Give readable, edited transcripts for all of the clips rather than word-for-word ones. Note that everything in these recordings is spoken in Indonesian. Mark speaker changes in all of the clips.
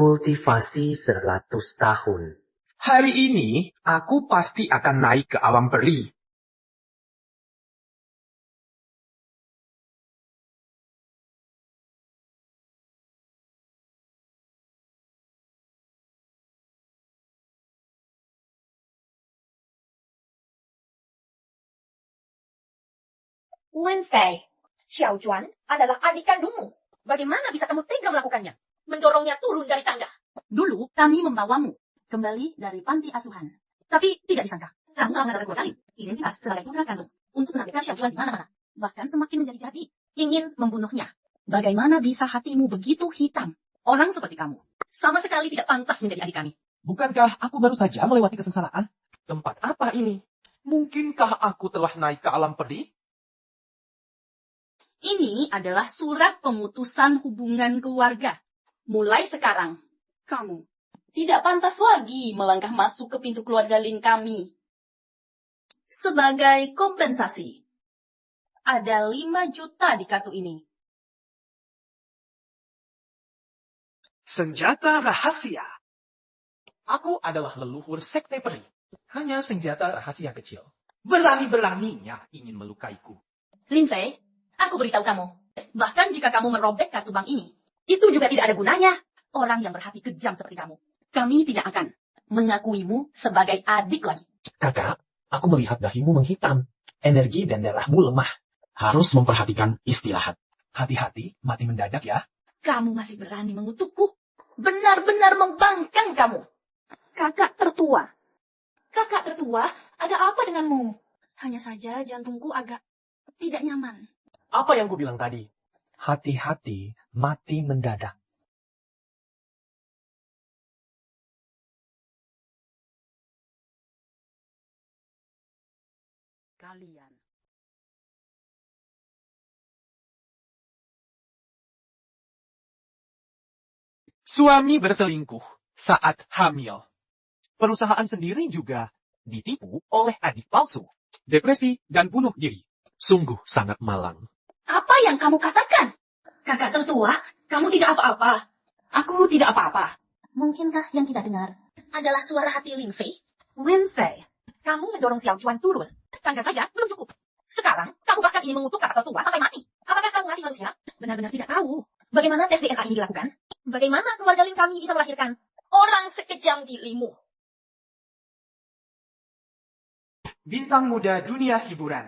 Speaker 1: Kultivasi 100 tahun.
Speaker 2: Hari ini, aku pasti akan naik ke alam peri.
Speaker 3: Lin Fei, Xiaojuan adalah adik kandungmu. Bagaimana bisa kamu tega melakukannya? Mendorongnya turun dari tangga.
Speaker 4: Dulu kami membawamu kembali dari panti asuhan. Tapi tidak disangka, kamu telah mengadakan 2 kali identitas sebagai putra kandung untuk menargetkan Xiaojuan di mana-mana. Bahkan semakin menjadi-jadi, ingin membunuhnya. Bagaimana bisa hatimu begitu hitam? Orang seperti kamu sama sekali tidak pantas menjadi adik kami.
Speaker 2: Bukankah aku baru saja melewati kesengsaraan? Tempat apa ini? Mungkinkah aku telah naik ke alam peri?
Speaker 4: Ini adalah surat pemutusan hubungan keluarga. Mulai sekarang, kamu tidak pantas lagi melangkah masuk ke pintu keluarga Lin kami. Sebagai kompensasi, ada 5 juta di kartu ini.
Speaker 2: Senjata rahasia. Aku adalah leluhur sekte peri. Hanya senjata rahasia kecil. Berani-beraninya ingin melukaiku.
Speaker 4: Lin Fei, aku beritahu kamu, bahkan jika kamu merobek kartu bank ini, itu juga tidak ada gunanya. Orang yang berhati kejam seperti kamu, kami tidak akan mengakuimu sebagai adik lagi.
Speaker 5: Kakak, aku melihat dahimu menghitam. Energi dan darahmu lemah. Harus memperhatikan istirahat. Hati-hati, mati mendadak ya.
Speaker 4: Kamu masih berani mengutukku. Benar-benar membangkang kamu. Kakak tertua.
Speaker 3: Kakak tertua, ada apa denganmu?
Speaker 4: Hanya saja jantungku agak tidak nyaman.
Speaker 5: Apa yang ku bilang tadi? Hati-hati, mati mendadak.
Speaker 4: Kalian.
Speaker 2: Suami berselingkuh saat hamil. Perusahaan sendiri juga ditipu oleh adik palsu. Depresi dan bunuh diri. Sungguh sangat malang.
Speaker 4: Apa yang kamu katakan? Kakak tertua, kamu tidak apa-apa. Aku tidak apa-apa. Mungkinkah yang kita dengar adalah suara hati Lin Fei?
Speaker 3: Lin Fei, kamu mendorong Xiaojuan turun. Tangga saja belum cukup. Sekarang, kamu bahkan ingin mengutuk kakak tertua sampai mati. Apakah kamu masih manusia?
Speaker 4: Benar-benar tidak tahu.
Speaker 3: Bagaimana tes DNA ini dilakukan? Bagaimana keluarga Lin kami bisa melahirkan orang sekejam dirimu?
Speaker 2: Bintang muda dunia hiburan.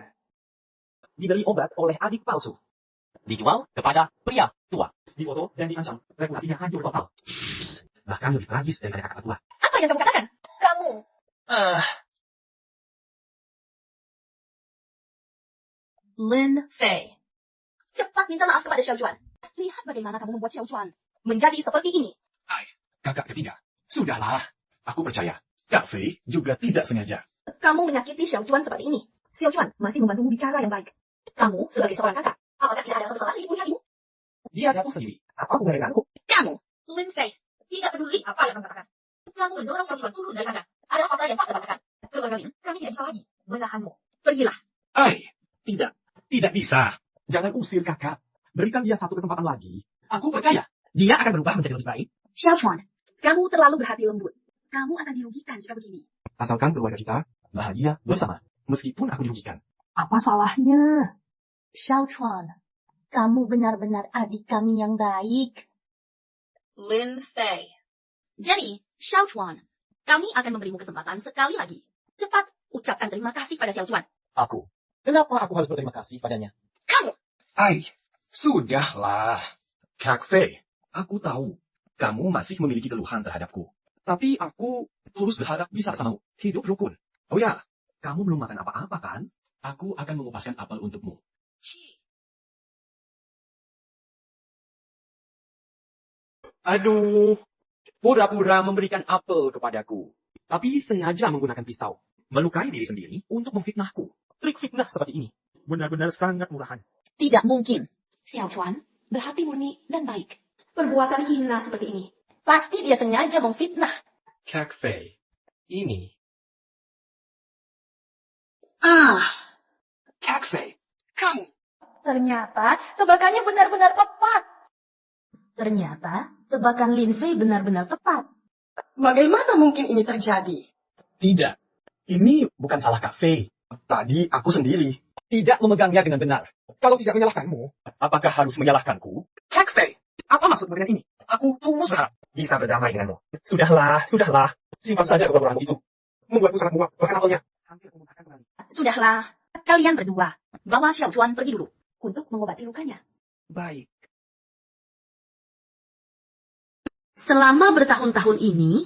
Speaker 5: Dibeli obat oleh adik palsu. Dijual kepada pria tua. Difoto dan diancam. Reputasinya hancur total. Bahkan lebih tragis daripada kakak tua.
Speaker 3: Apa yang kamu katakan? Kamu.
Speaker 4: Lin Fei, cepat minta maaf kepada Xiaojuan. Lihat bagaimana kamu membuat Xiaojuan menjadi seperti ini.
Speaker 5: Kakak ketiga. Sudahlah. Aku percaya. Kak Fei juga tidak sengaja.
Speaker 4: Kamu menyakiti Xiaojuan seperti ini. Xiaojuan masih membantumu bicara yang baik. Kamu sebagai seorang kakak, apakah tidak ada satu salah sedikit pun hatimu?
Speaker 5: Dia jatuh sendiri. Apa hubungannya denganku?
Speaker 4: Kamu.
Speaker 3: Lin Fei, tidak peduli apa yang kamu katakan. Kamu mendorong Xiaojuan turun dari tangga. Adalah fakta yang tak terbatalkan. Keluarga Lin, kami tidak bisa lagi menahanmu. Pergilah.
Speaker 5: Tidak. Tidak bisa. Jangan usir kakak. Berikan dia satu kesempatan lagi. Aku percaya. Dia akan berubah menjadi lebih baik.
Speaker 4: Xiaojuan, kamu terlalu berhati lembut. Kamu akan dirugikan jika begini.
Speaker 5: Asalkan keluarga kita bahagia bersama. Meskipun aku dirugikan.
Speaker 4: Apa salahnya? Xiaojuan, kamu benar-benar adik kami yang baik. Lin Fei. Jadi, Xiaojuan, kami akan memberimu kesempatan sekali lagi. Cepat ucapkan terima kasih pada Xiaojuan.
Speaker 5: Aku. Kenapa aku harus berterima kasih padanya?
Speaker 4: Kamu.
Speaker 5: Sudahlah. Kak Fei, aku tahu. Kamu masih memiliki keluhan terhadapku. Tapi aku tulus berharap bisa bersamamu. Hidup rukun. Oh ya, kamu belum makan apa-apa kan? Aku akan mengupaskan apel untukmu.
Speaker 6: Aduh, pura-pura memberikan apel kepadaku. Tapi sengaja menggunakan pisau.
Speaker 5: Melukai diri sendiri untuk memfitnahku.
Speaker 6: Trik fitnah seperti ini benar-benar sangat murahan.
Speaker 4: Tidak mungkin. Xiaojuan berhati murni dan baik.
Speaker 3: Perbuatan hina seperti ini. Pasti dia sengaja memfitnah.
Speaker 6: Kak Fei, ini.
Speaker 5: Kak Fei, kamu.
Speaker 3: Ternyata tebakannya benar-benar tepat.
Speaker 4: Ternyata, tebakan Lin Fei benar-benar tepat.
Speaker 7: Bagaimana mungkin ini terjadi?
Speaker 5: Tidak. Ini bukan salah Kak Fei. Tadi aku sendiri.
Speaker 6: Tidak memegangnya dengan benar. Kalau tidak menyalahkanmu,
Speaker 5: Apakah harus menyalahkanku?
Speaker 6: Kak Fei, apa maksudmu dengan ini? Aku tulus berharap bisa berdamai denganmu. Sudahlah. Simpan saja kebodohanmu itu. Membuatku sangat muak, bahkan awalnya. Hampir memuntahkan kembali.
Speaker 4: Sudahlah, kalian berdua. Bawa Xiao Juan pergi dulu untuk mengobati lukanya.
Speaker 6: Baik.
Speaker 4: Selama bertahun-tahun ini,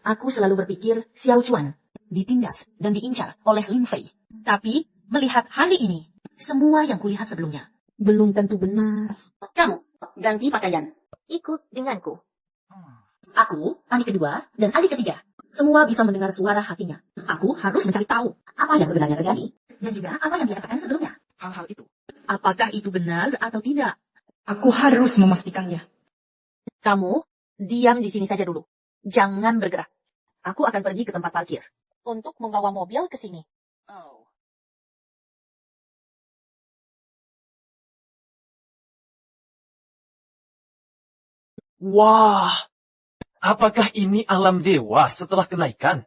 Speaker 4: aku selalu berpikir Xiao Juan ditindas dan diincar oleh Lin Fei. Tapi, melihat hari ini, semua yang kulihat sebelumnya belum tentu benar. Kamu, ganti pakaian. Ikut denganku. Aku, adik kedua, dan adik ketiga. Semua bisa mendengar suara hatinya. Aku harus mencari tahu apa yang sebenarnya terjadi. Dan juga apa yang dia katakan sebelumnya.
Speaker 6: Hal-hal itu.
Speaker 4: Apakah itu benar atau tidak?
Speaker 8: Aku harus memastikannya.
Speaker 4: Kamu, diam di sini saja dulu. Jangan bergerak. Aku akan pergi ke tempat parkir. Untuk membawa mobil ke sini.
Speaker 2: Wah, apakah ini alam dewa setelah kenaikan?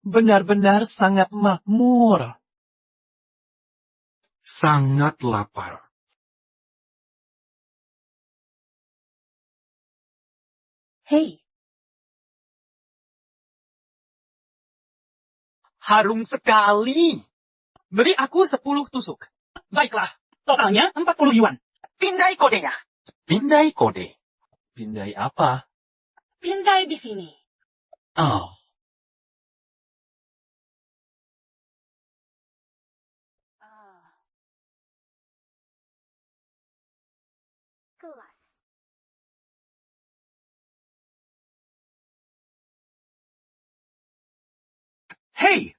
Speaker 2: Benar-benar sangat makmur.
Speaker 9: Sangat lapar.
Speaker 4: Hei,
Speaker 2: Harum sekali. Beri aku 10 tusuk.
Speaker 8: Baiklah, totalnya 40 yuan.
Speaker 6: Pindai kodenya.
Speaker 2: Pindai kode. Pindai apa?
Speaker 4: pindai di sini.
Speaker 2: Oh,
Speaker 3: Kelas.
Speaker 2: hei!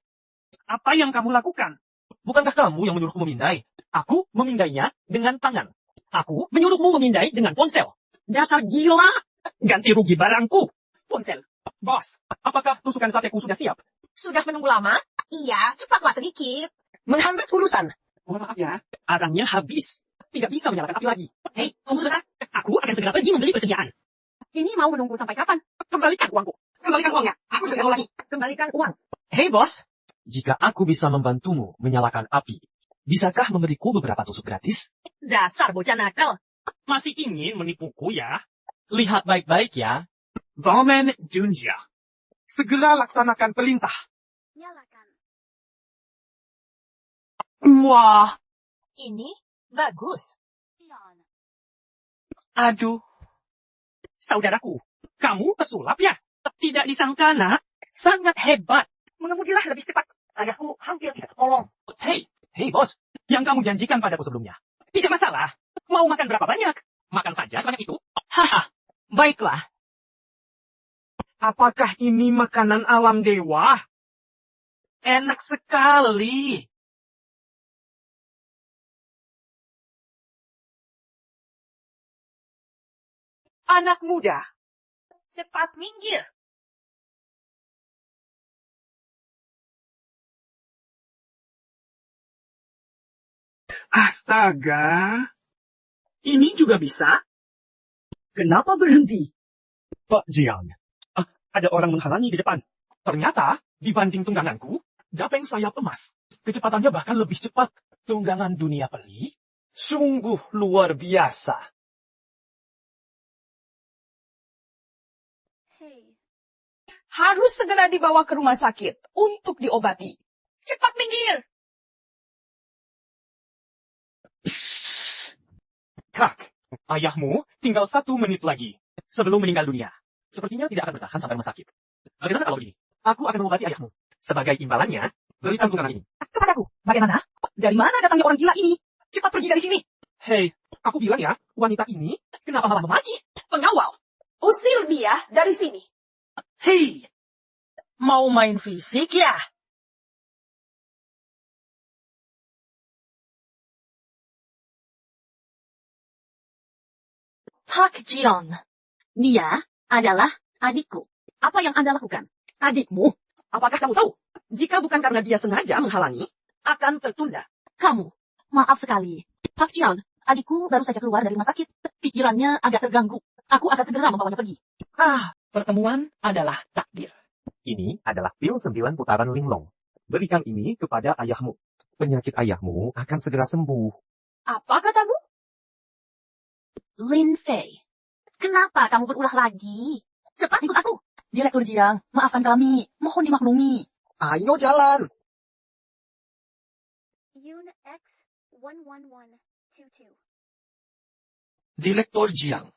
Speaker 2: Apa yang kamu lakukan? Bukankah kamu yang menyuruhku memindai? Aku memindainya dengan tangan. Aku menyuruhmu memindai dengan ponsel. Dasar gila! Ganti rugi barangku. Ponsel. Bos, apakah tusukan sateku sudah siap?
Speaker 3: Sudah menunggu lama? Iya, cepatlah sedikit.
Speaker 6: Menghambat urusan.
Speaker 2: Mohon maaf ya, arangnya habis. Tidak bisa menyalakan api lagi.
Speaker 8: Hei, tunggu sebentar.
Speaker 2: Aku akan segera pergi membeli persediaan.
Speaker 3: Ini mau menunggu sampai kapan?
Speaker 2: Kembalikan uangku.
Speaker 6: Kembalikan uangnya. Aku sudah mau lagi.
Speaker 2: Kembalikan uang. Hei bos, jika aku bisa membantumu menyalakan api, bisakah memberiku beberapa tusuk gratis?
Speaker 3: Dasar bocah nakal.
Speaker 2: Masih ingin menipuku ya? Lihat baik-baik ya. Domen Junjia. Segera laksanakan perintah.
Speaker 3: Nyalakan.
Speaker 2: Wah,
Speaker 3: Ini bagus.
Speaker 2: aduh. Saudaraku, kamu pesulap ya? Tidak disangka nak. Sangat hebat.
Speaker 3: Mengemudilah lebih cepat. Ayahku hampir tidak tertolong.
Speaker 2: Hei bos, yang kamu janjikan padaku sebelumnya. Tidak masalah. Mau makan berapa banyak? Makan saja sebanyak itu. Haha, baiklah. Apakah ini makanan alam dewa? Enak sekali. Anak muda,
Speaker 3: Cepat minggir.
Speaker 2: astaga. Ini juga bisa? Kenapa berhenti? Pak Jiang, ada orang menghalangi di depan. Ternyata, dibanding tungganganku, gapeng saya emas. Kecepatannya bahkan lebih cepat. Tunggangan dunia peri? Sungguh luar biasa.
Speaker 8: Harus segera dibawa ke rumah sakit untuk diobati. Cepat minggir!
Speaker 2: Kak, ayahmu tinggal 1 menit lagi sebelum meninggal dunia. Sepertinya tidak akan bertahan sampai rumah sakit. Bagaimana kalau begini? Aku akan mengobati ayahmu. Sebagai imbalannya, berikan tunggangan ini.
Speaker 8: Kepadaku, bagaimana? Dari mana datangnya orang gila ini? Cepat pergi dari sini.
Speaker 2: Hei, aku bilang ya, wanita ini kenapa malah memaki?
Speaker 8: Pengawal,
Speaker 3: Usir dia dari sini.
Speaker 8: hei, mau main fisik ya?
Speaker 4: Park Jiron. Dia adalah adikku.
Speaker 3: Apa yang Anda lakukan?
Speaker 8: Adikmu? Apakah kamu tahu? Jika bukan karena dia sengaja menghalangi, akan tertunda.
Speaker 4: Kamu, maaf sekali. Park Jiron Adikku baru saja keluar dari rumah sakit. Pikirannya agak terganggu. Aku akan segera membawanya pergi.
Speaker 8: Pertemuan adalah takdir.
Speaker 2: Ini adalah pil 9 putaran linglong. Berikan ini kepada ayahmu. Penyakit ayahmu akan segera sembuh.
Speaker 8: Apa katamu?
Speaker 4: Lin Fei, kenapa kamu berulah lagi? Cepat ikut aku. Direktur Jiang, maafkan kami. Mohon dimaklumi.
Speaker 6: Ayo jalan.
Speaker 3: Yun X 11122.
Speaker 5: Direktur Jiang,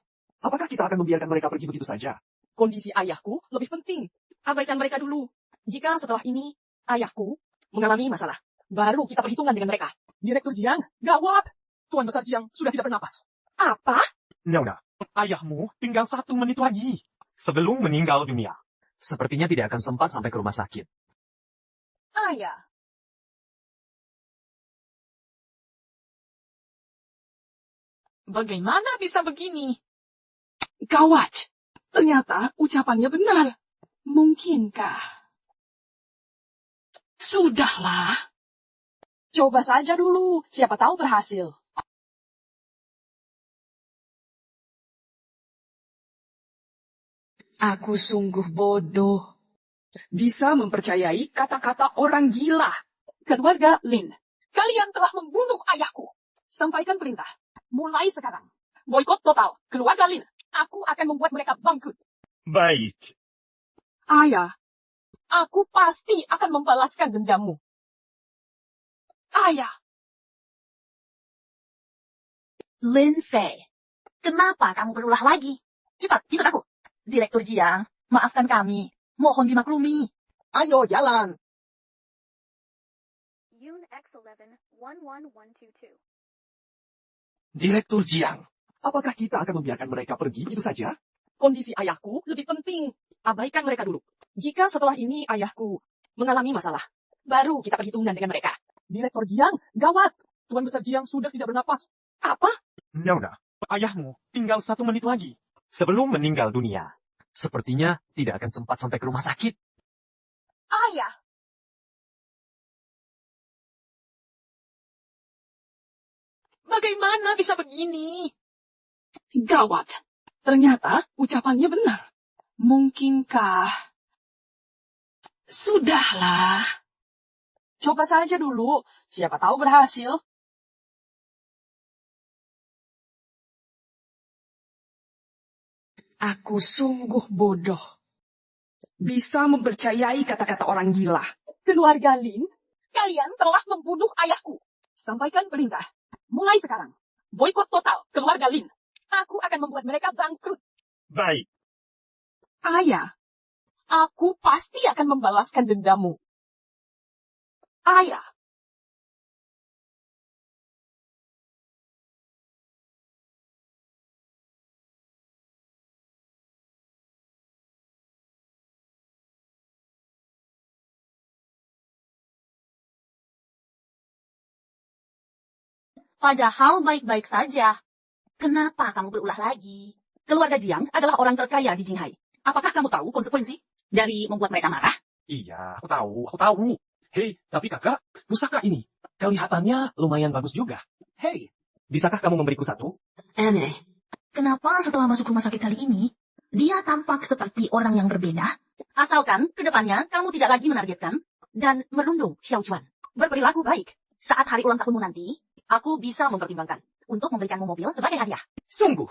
Speaker 6: Apakah kita akan membiarkan mereka pergi begitu saja?
Speaker 8: Kondisi ayahku lebih penting. Abaikan mereka dulu. Jika setelah ini ayahku mengalami masalah, baru kita perhitungan dengan mereka.
Speaker 2: Direktur Jiang, gawat! Tuan Besar Jiang sudah tidak bernapas.
Speaker 8: Apa?
Speaker 2: Nona, ayahmu tinggal 1 menit lagi. Sebelum meninggal dunia. Sepertinya tidak akan sempat sampai ke rumah sakit.
Speaker 8: Ayah. Bagaimana bisa begini?
Speaker 10: Gawat. Ternyata ucapannya benar. Mungkinkah? Sudahlah.
Speaker 8: Coba saja dulu, siapa tahu berhasil. Aku sungguh bodoh. Bisa mempercayai kata-kata orang gila.
Speaker 10: Keluarga Lin,
Speaker 8: Kalian telah membunuh ayahku. Sampaikan perintah. Mulai sekarang. Boikot total. Keluarga Lin. Aku akan membuat mereka bangkrut.
Speaker 2: Baik.
Speaker 10: ayah,
Speaker 8: Aku pasti akan membalaskan dendamu.
Speaker 10: ayah,
Speaker 4: Lin Fei, kenapa kamu berulah lagi? Cepat, ikut aku. Direktur Jiang, maafkan kami. Mohon dimaklumi.
Speaker 6: Ayo jalan.
Speaker 3: Yun X11 11122.
Speaker 5: Direktur Jiang,
Speaker 6: Apakah kita akan membiarkan mereka pergi begitu saja?
Speaker 8: Kondisi ayahku lebih penting. Abaikan mereka dulu. Jika setelah ini ayahku mengalami masalah, baru kita perhitungan dengan mereka.
Speaker 2: Direktur Jiang, gawat! Tuan Besar Jiang sudah tidak bernapas.
Speaker 8: Apa?
Speaker 2: Nona, ayahmu tinggal 1 menit lagi. Sebelum meninggal dunia. Sepertinya tidak akan sempat sampai ke rumah sakit.
Speaker 8: Ayah. Bagaimana bisa begini?
Speaker 10: gawat. Ternyata ucapannya benar. Mungkinkah? Sudahlah.
Speaker 8: Coba saja dulu, siapa tahu berhasil. Aku sungguh bodoh. Bisa mempercayai kata-kata orang gila. Keluarga Lin, kalian telah membunuh ayahku. Sampaikan perintah. Mulai sekarang. Boikot total keluarga Lin. Aku akan membuat mereka bangkrut.
Speaker 2: Baik.
Speaker 8: Ayah, aku pasti akan membalaskan dendamu. Ayah.
Speaker 4: Padahal baik-baik saja. Kenapa kamu berulah lagi? Keluarga Jiang adalah orang terkaya di Jinghai. Apakah kamu tahu konsekuensi dari membuat mereka marah?
Speaker 5: Iya, aku tahu. Hei, tapi kakak, pusaka ini kelihatannya lumayan bagus juga. Hei, bisakah kamu memberiku 1?
Speaker 4: Aneh. Kenapa setelah masuk rumah sakit kali ini, dia tampak seperti orang yang berbeda? Asalkan kedepannya kamu tidak lagi menargetkan dan merundung Xiao Chuan. Berperilaku baik. Saat hari ulang tahunmu nanti, aku bisa mempertimbangkan untuk memberikanmu mobil sebagai hadiah.
Speaker 5: Sungguh,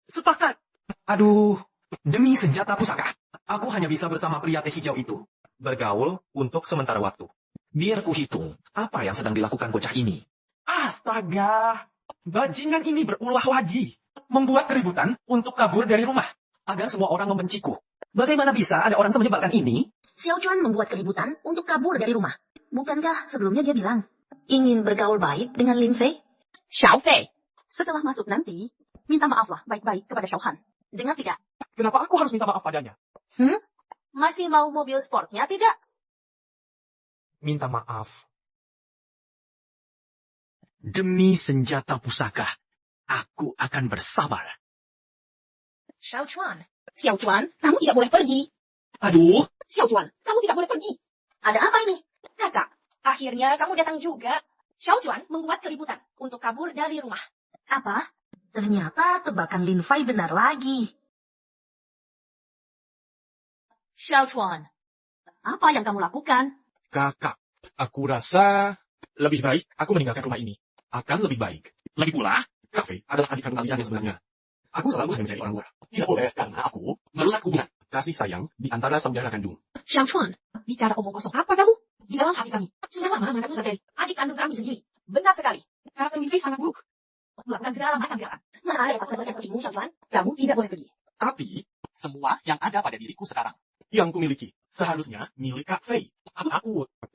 Speaker 5: sepakat. Aduh, demi senjata pusaka, aku hanya bisa bersama pria teh hijau itu. Bergaul untuk sementara waktu. Biar ku hitung apa yang sedang dilakukan bocah ini. Astaga, bajingan ini berulah lagi. Membuat keributan untuk kabur dari rumah. Agar semua orang membenciku. Bagaimana bisa ada orang semenyebalkan ini?
Speaker 4: Xiao Chuan membuat keributan untuk kabur dari rumah. Bukankah sebelumnya dia bilang ingin bergaul baik dengan Lin Fei? Xiao Fei, setelah masuk nanti, minta maaflah baik-baik kepada Xiao Han. Dengar tidak?
Speaker 2: Kenapa aku harus minta maaf padanya?
Speaker 4: Masih mau mobil sportnya tidak?
Speaker 2: Minta maaf. Demi senjata pusaka, aku akan bersabar.
Speaker 4: Xiao Chuan, kamu tidak boleh pergi.
Speaker 5: Aduh,
Speaker 3: Xiao Chuan, kamu tidak boleh pergi.
Speaker 4: Ada apa ini?
Speaker 3: Kakak, akhirnya kamu datang juga. Xiao Chuan membuat keributan untuk kabur dari rumah.
Speaker 4: Apa? Ternyata tebakan Lin Fei benar lagi. Xiao Chuan, apa yang kamu lakukan?
Speaker 5: Kakak, aku rasa lebih baik aku meninggalkan rumah ini. Akan lebih baik. Lagi pula, Kafe adalah adik kandung kalian yang sebenarnya. Aku selalu hanya menjadi orang luar. Tidak boleh karena aku merusak hubungan kasih sayang di antara saudara kandung.
Speaker 3: Xiao Chuan, bicara omong kosong apa kamu? Di dalam hati kami, sudah lama menganggap sebagai adik kandung kami sendiri. Benar sekali. Karakter Lin Fei sangat buruk.
Speaker 4: Melakukan segala macam gerakan.
Speaker 3: Mana ada takut sepertimu, Xiao Chuan?
Speaker 7: Kamu tidak boleh pergi.
Speaker 2: Tapi, semua yang ada pada diriku sekarang.
Speaker 5: Yang kumiliki seharusnya milik Kak Fei.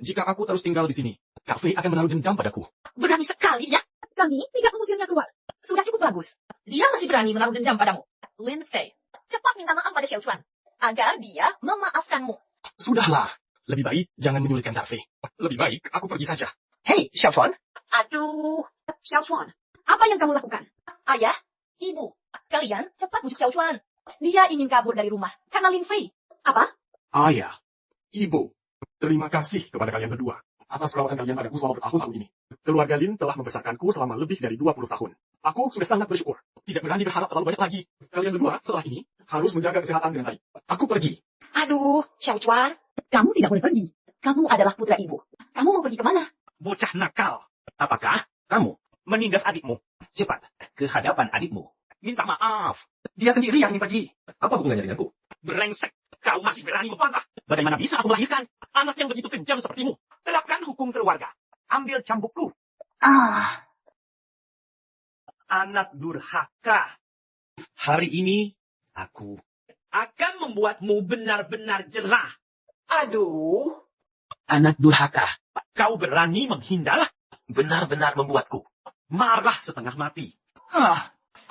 Speaker 5: Jika aku terus tinggal di sini, Kak Fei akan menaruh dendam padaku.
Speaker 3: Berani sekali ya.
Speaker 7: Kami tidak mengusirnya keluar. Sudah cukup bagus.
Speaker 3: Dia masih berani menaruh dendam padamu.
Speaker 4: Lin Fei, cepat minta maaf pada Xiao Chuan agar dia memaafkanmu.
Speaker 5: Sudahlah, lebih baik jangan menyulitkan Kak Fei. Lebih baik aku pergi saja.
Speaker 7: Hei, Xiao Chuan.
Speaker 3: Aduh, Xiao Chuan, apa yang kamu lakukan?
Speaker 4: Ayah, ibu, kalian cepat bujuk Xiao Chuan. Dia ingin kabur dari rumah karena Lin Fei.
Speaker 3: Apa?
Speaker 5: Ayah, ibu, terima kasih kepada kalian berdua atas perawatan kalian padaku selama bertahun-tahun ini. Keluarga Lin telah membesarkanku selama lebih dari 20 tahun. Aku sudah sangat bersyukur. Tidak berani berharap terlalu banyak lagi. Kalian berdua setelah ini harus menjaga kesehatan dengan baik. Aku pergi.
Speaker 3: Aduh, Xiao Chuan, kamu tidak boleh pergi. Kamu adalah putra ibu. Kamu mau pergi kemana?
Speaker 11: Bocah nakal. Apakah kamu menindas adikmu? Cepat, ke hadapan adikmu. Minta maaf.
Speaker 5: Dia sendiri yang ingin pergi. Apa hubungannya denganku?
Speaker 11: Brengsek. Kau masih berani membantah. Bagaimana bisa aku melahirkan anak yang begitu kejam sepertimu? Terapkan hukum keluarga. Ambil cambukku. Anak durhaka. Hari ini, aku akan membuatmu benar-benar jerah.
Speaker 6: Aduh.
Speaker 11: Anak durhaka. Kau berani menghindar? Benar-benar membuatku marah setengah mati.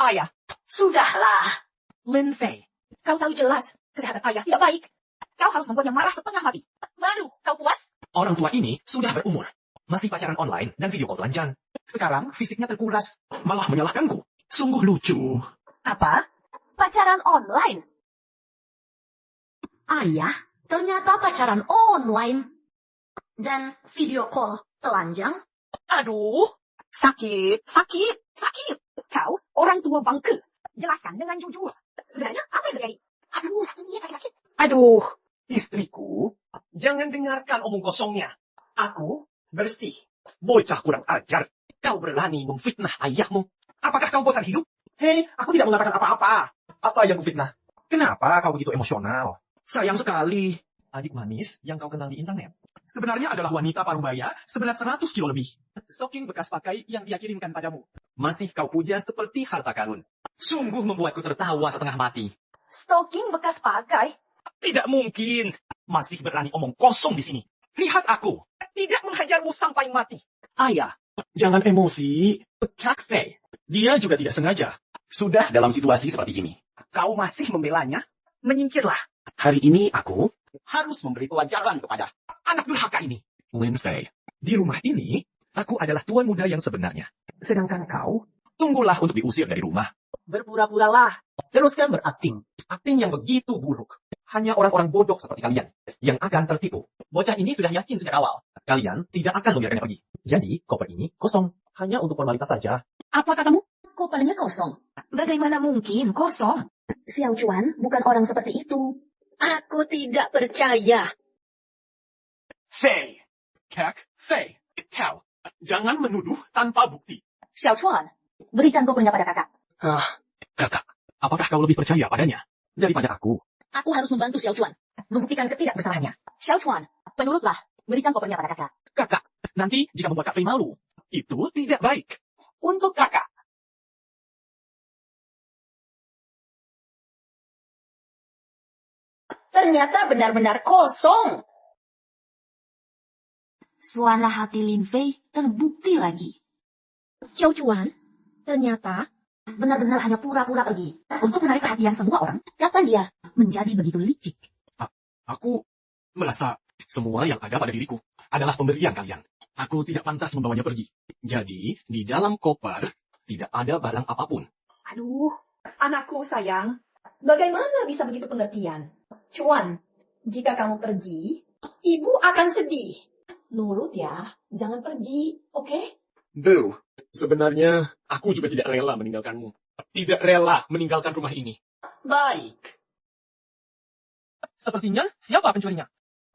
Speaker 3: Ayah,
Speaker 4: Sudahlah.
Speaker 3: Lin Fei, kau tahu jelas kesehatan ayah tidak baik. Kau harus membuatnya marah setengah mati. Baru kau puas?
Speaker 5: Orang tua ini sudah berumur. Masih pacaran online dan video call telanjang. Sekarang fisiknya terkuras. Malah menyalahkanku. Sungguh lucu.
Speaker 4: Apa? Pacaran online? Ayah, ternyata pacaran online. Dan video call telanjang?
Speaker 3: Aduh, sakit. Kau orang tua bangke. Jelaskan dengan jujur. Sebenarnya apa yang terjadi? Aduh, sakit. Aduh,
Speaker 11: Istriku, jangan dengarkan omong kosongnya. Aku bersih. Bocah kurang ajar. Kau berani memfitnah ayahmu. Apakah kau bosan hidup?
Speaker 6: Hei, aku tidak mengatakan apa-apa. Apa yang kufitnah? Kenapa kau begitu emosional?
Speaker 5: Sayang sekali. Adik manis yang kau kenal di internet. Sebenarnya adalah wanita paruh-baya seberat 100 kilo lebih. Stocking bekas pakai yang dia kirimkan padamu. Masih kau puja seperti harta karun. Sungguh membuatku tertawa setengah mati.
Speaker 4: Stocking bekas pakai?
Speaker 11: Tidak mungkin. Masih berani omong kosong di sini. Lihat aku. Tidak menghajarmu sampai mati.
Speaker 5: Ayah, jangan emosi. Kak Fei, dia juga tidak sengaja. Sudah dalam situasi seperti ini.
Speaker 11: Kau masih membelanya? Menyingkirlah. Hari ini aku harus memberi pelajaran kepada anak durhaka ini.
Speaker 5: Lin Fei, di rumah ini, aku adalah tuan muda yang sebenarnya.
Speaker 6: Sedangkan kau?
Speaker 5: Tunggulah untuk diusir dari rumah.
Speaker 6: Berpura-puralah. Teruskan berakting. Akting yang begitu buruk. Hanya orang-orang bodoh seperti kalian yang akan tertipu. Bocah ini sudah yakin sejak awal. Kalian tidak akan membiarkannya pergi. Jadi, koper ini kosong. Hanya untuk formalitas saja.
Speaker 3: apa katamu?
Speaker 4: Kopernya kosong. Bagaimana mungkin kosong? Xiao Chuan bukan orang seperti itu.
Speaker 3: Aku tidak percaya.
Speaker 5: Fei, Kak Fei, kau jangan menuduh tanpa bukti.
Speaker 4: Xiao Chuan, berikan kopernya pada kakak.
Speaker 5: Kakak, apakah kau lebih percaya padanya daripada aku?
Speaker 4: Aku harus membantu Xiao Chuan membuktikan ketidakbersalahannya. Xiao Chuan, penurutlah. Berikan kopernya pada kakak.
Speaker 5: Kakak, nanti jika membuat Kak Fei malu, itu tidak baik.
Speaker 3: Untuk kakak. Ternyata benar-benar kosong.
Speaker 4: Suara hati Lin Fei terbukti lagi. Xiao Chuan, ternyata benar-benar hanya pura-pura pergi untuk menarik perhatian semua orang. Kapan dia menjadi begitu licik?
Speaker 5: Aku merasa semua yang ada pada diriku adalah pemberian kalian. Aku tidak pantas membawanya pergi. Jadi, di dalam koper tidak ada barang apapun.
Speaker 3: Aduh, anakku sayang. Bagaimana bisa begitu pengertian? Chuan, jika kamu pergi, ibu akan sedih. Nurut ya, jangan pergi, oke?
Speaker 5: Bu,
Speaker 2: Sebenarnya, aku juga tidak rela meninggalkanmu. Tidak rela meninggalkan rumah ini.
Speaker 11: Baik.
Speaker 2: Sepertinya, siapa pencurinya?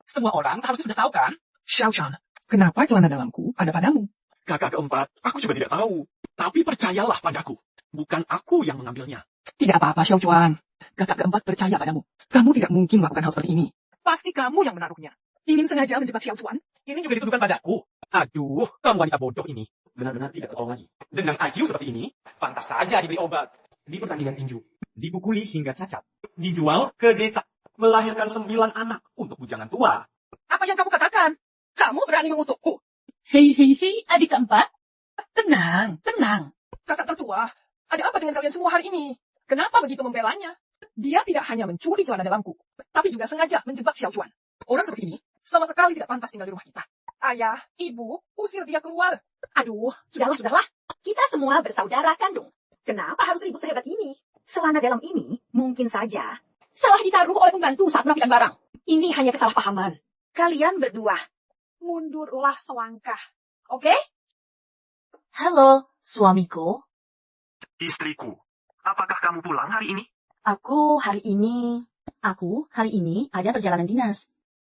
Speaker 2: Semua orang seharusnya sudah tahu kan?
Speaker 8: Xiaochuan, kenapa celana dalamku ada padamu?
Speaker 2: Kakak keempat, aku juga tidak tahu. Tapi percayalah padaku. Bukan aku yang mengambilnya.
Speaker 8: Tidak apa-apa, Xiaochuan. Kakak keempat percaya padamu. Kamu tidak mungkin melakukan hal seperti ini.
Speaker 2: Pasti kamu yang menaruhnya.
Speaker 8: Ingin sengaja menjebak Xiaochuan?
Speaker 2: Ini juga dituduhkan padaku. Aduh, kamu wanita bodoh ini. Benar-benar tidak tertolong lagi. Dengan IQ seperti ini, pantas saja dibeli obat. Di pertandingan tinju, dipukuli hingga cacat. Dijual ke desa. Melahirkan 9 anak untuk bujangan tua.
Speaker 8: Apa yang kamu katakan? Kamu berani mengutukku?
Speaker 4: Hei, adik keempat. Tenang.
Speaker 8: Kakak tertua, ada apa dengan kalian semua hari ini? Kenapa begitu membelanya? Dia tidak hanya mencuri celana dalamku, tapi juga sengaja menjebak Xiaochuan. Orang seperti ini sama sekali tidak pantas tinggal di rumah kita. Ayah, ibu, usir dia keluar.
Speaker 3: Aduh, sudahlah. Kita semua bersaudara kandung. Kenapa harus ribut sehebat ini? Celana dalam ini mungkin saja salah ditaruh oleh pembantu saat merapikan barang. Ini hanya kesalahpahaman. Kalian berdua, mundurlah selangkah. Oke?
Speaker 4: Halo, suamiku.
Speaker 11: Istriku, apakah kamu pulang hari ini?
Speaker 4: Aku hari ini ada perjalanan dinas.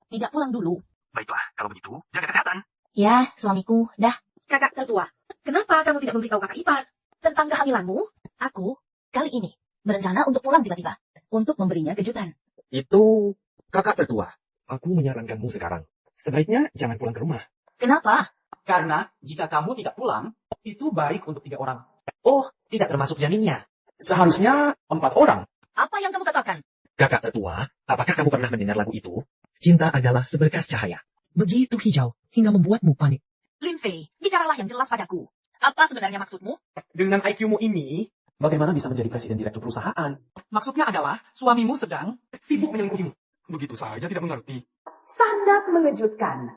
Speaker 4: Tidak pulang dulu.
Speaker 11: Baiklah, kalau begitu, jaga kesehatan.
Speaker 4: Ya, suamiku, dah.
Speaker 3: Kakak tertua, kenapa kamu tidak memberitahu kakak ipar tentang kehamilanmu?
Speaker 4: Aku, kali ini, berencana untuk pulang tiba-tiba. Untuk memberinya kejutan.
Speaker 6: Itu kakak tertua. Aku menyarankanmu sekarang. Sebaiknya jangan pulang ke rumah.
Speaker 4: Kenapa?
Speaker 5: Karena jika kamu tidak pulang, itu baik untuk 3 orang. Oh, tidak termasuk janinnya. Seharusnya 4 orang.
Speaker 4: Apa yang kamu katakan?
Speaker 6: Kakak tertua, apakah kamu pernah mendengar lagu itu? Cinta adalah seberkas cahaya. Begitu hijau, hingga membuatmu panik.
Speaker 4: Lin Fei, bicaralah yang jelas padaku. Apa sebenarnya maksudmu?
Speaker 5: Dengan IQ-mu ini, bagaimana bisa menjadi presiden direktur perusahaan? Maksudnya adalah, suamimu sedang sibuk menyelingkuhimu.
Speaker 2: Begitu saja tidak mengerti.
Speaker 3: Sangat mengejutkan.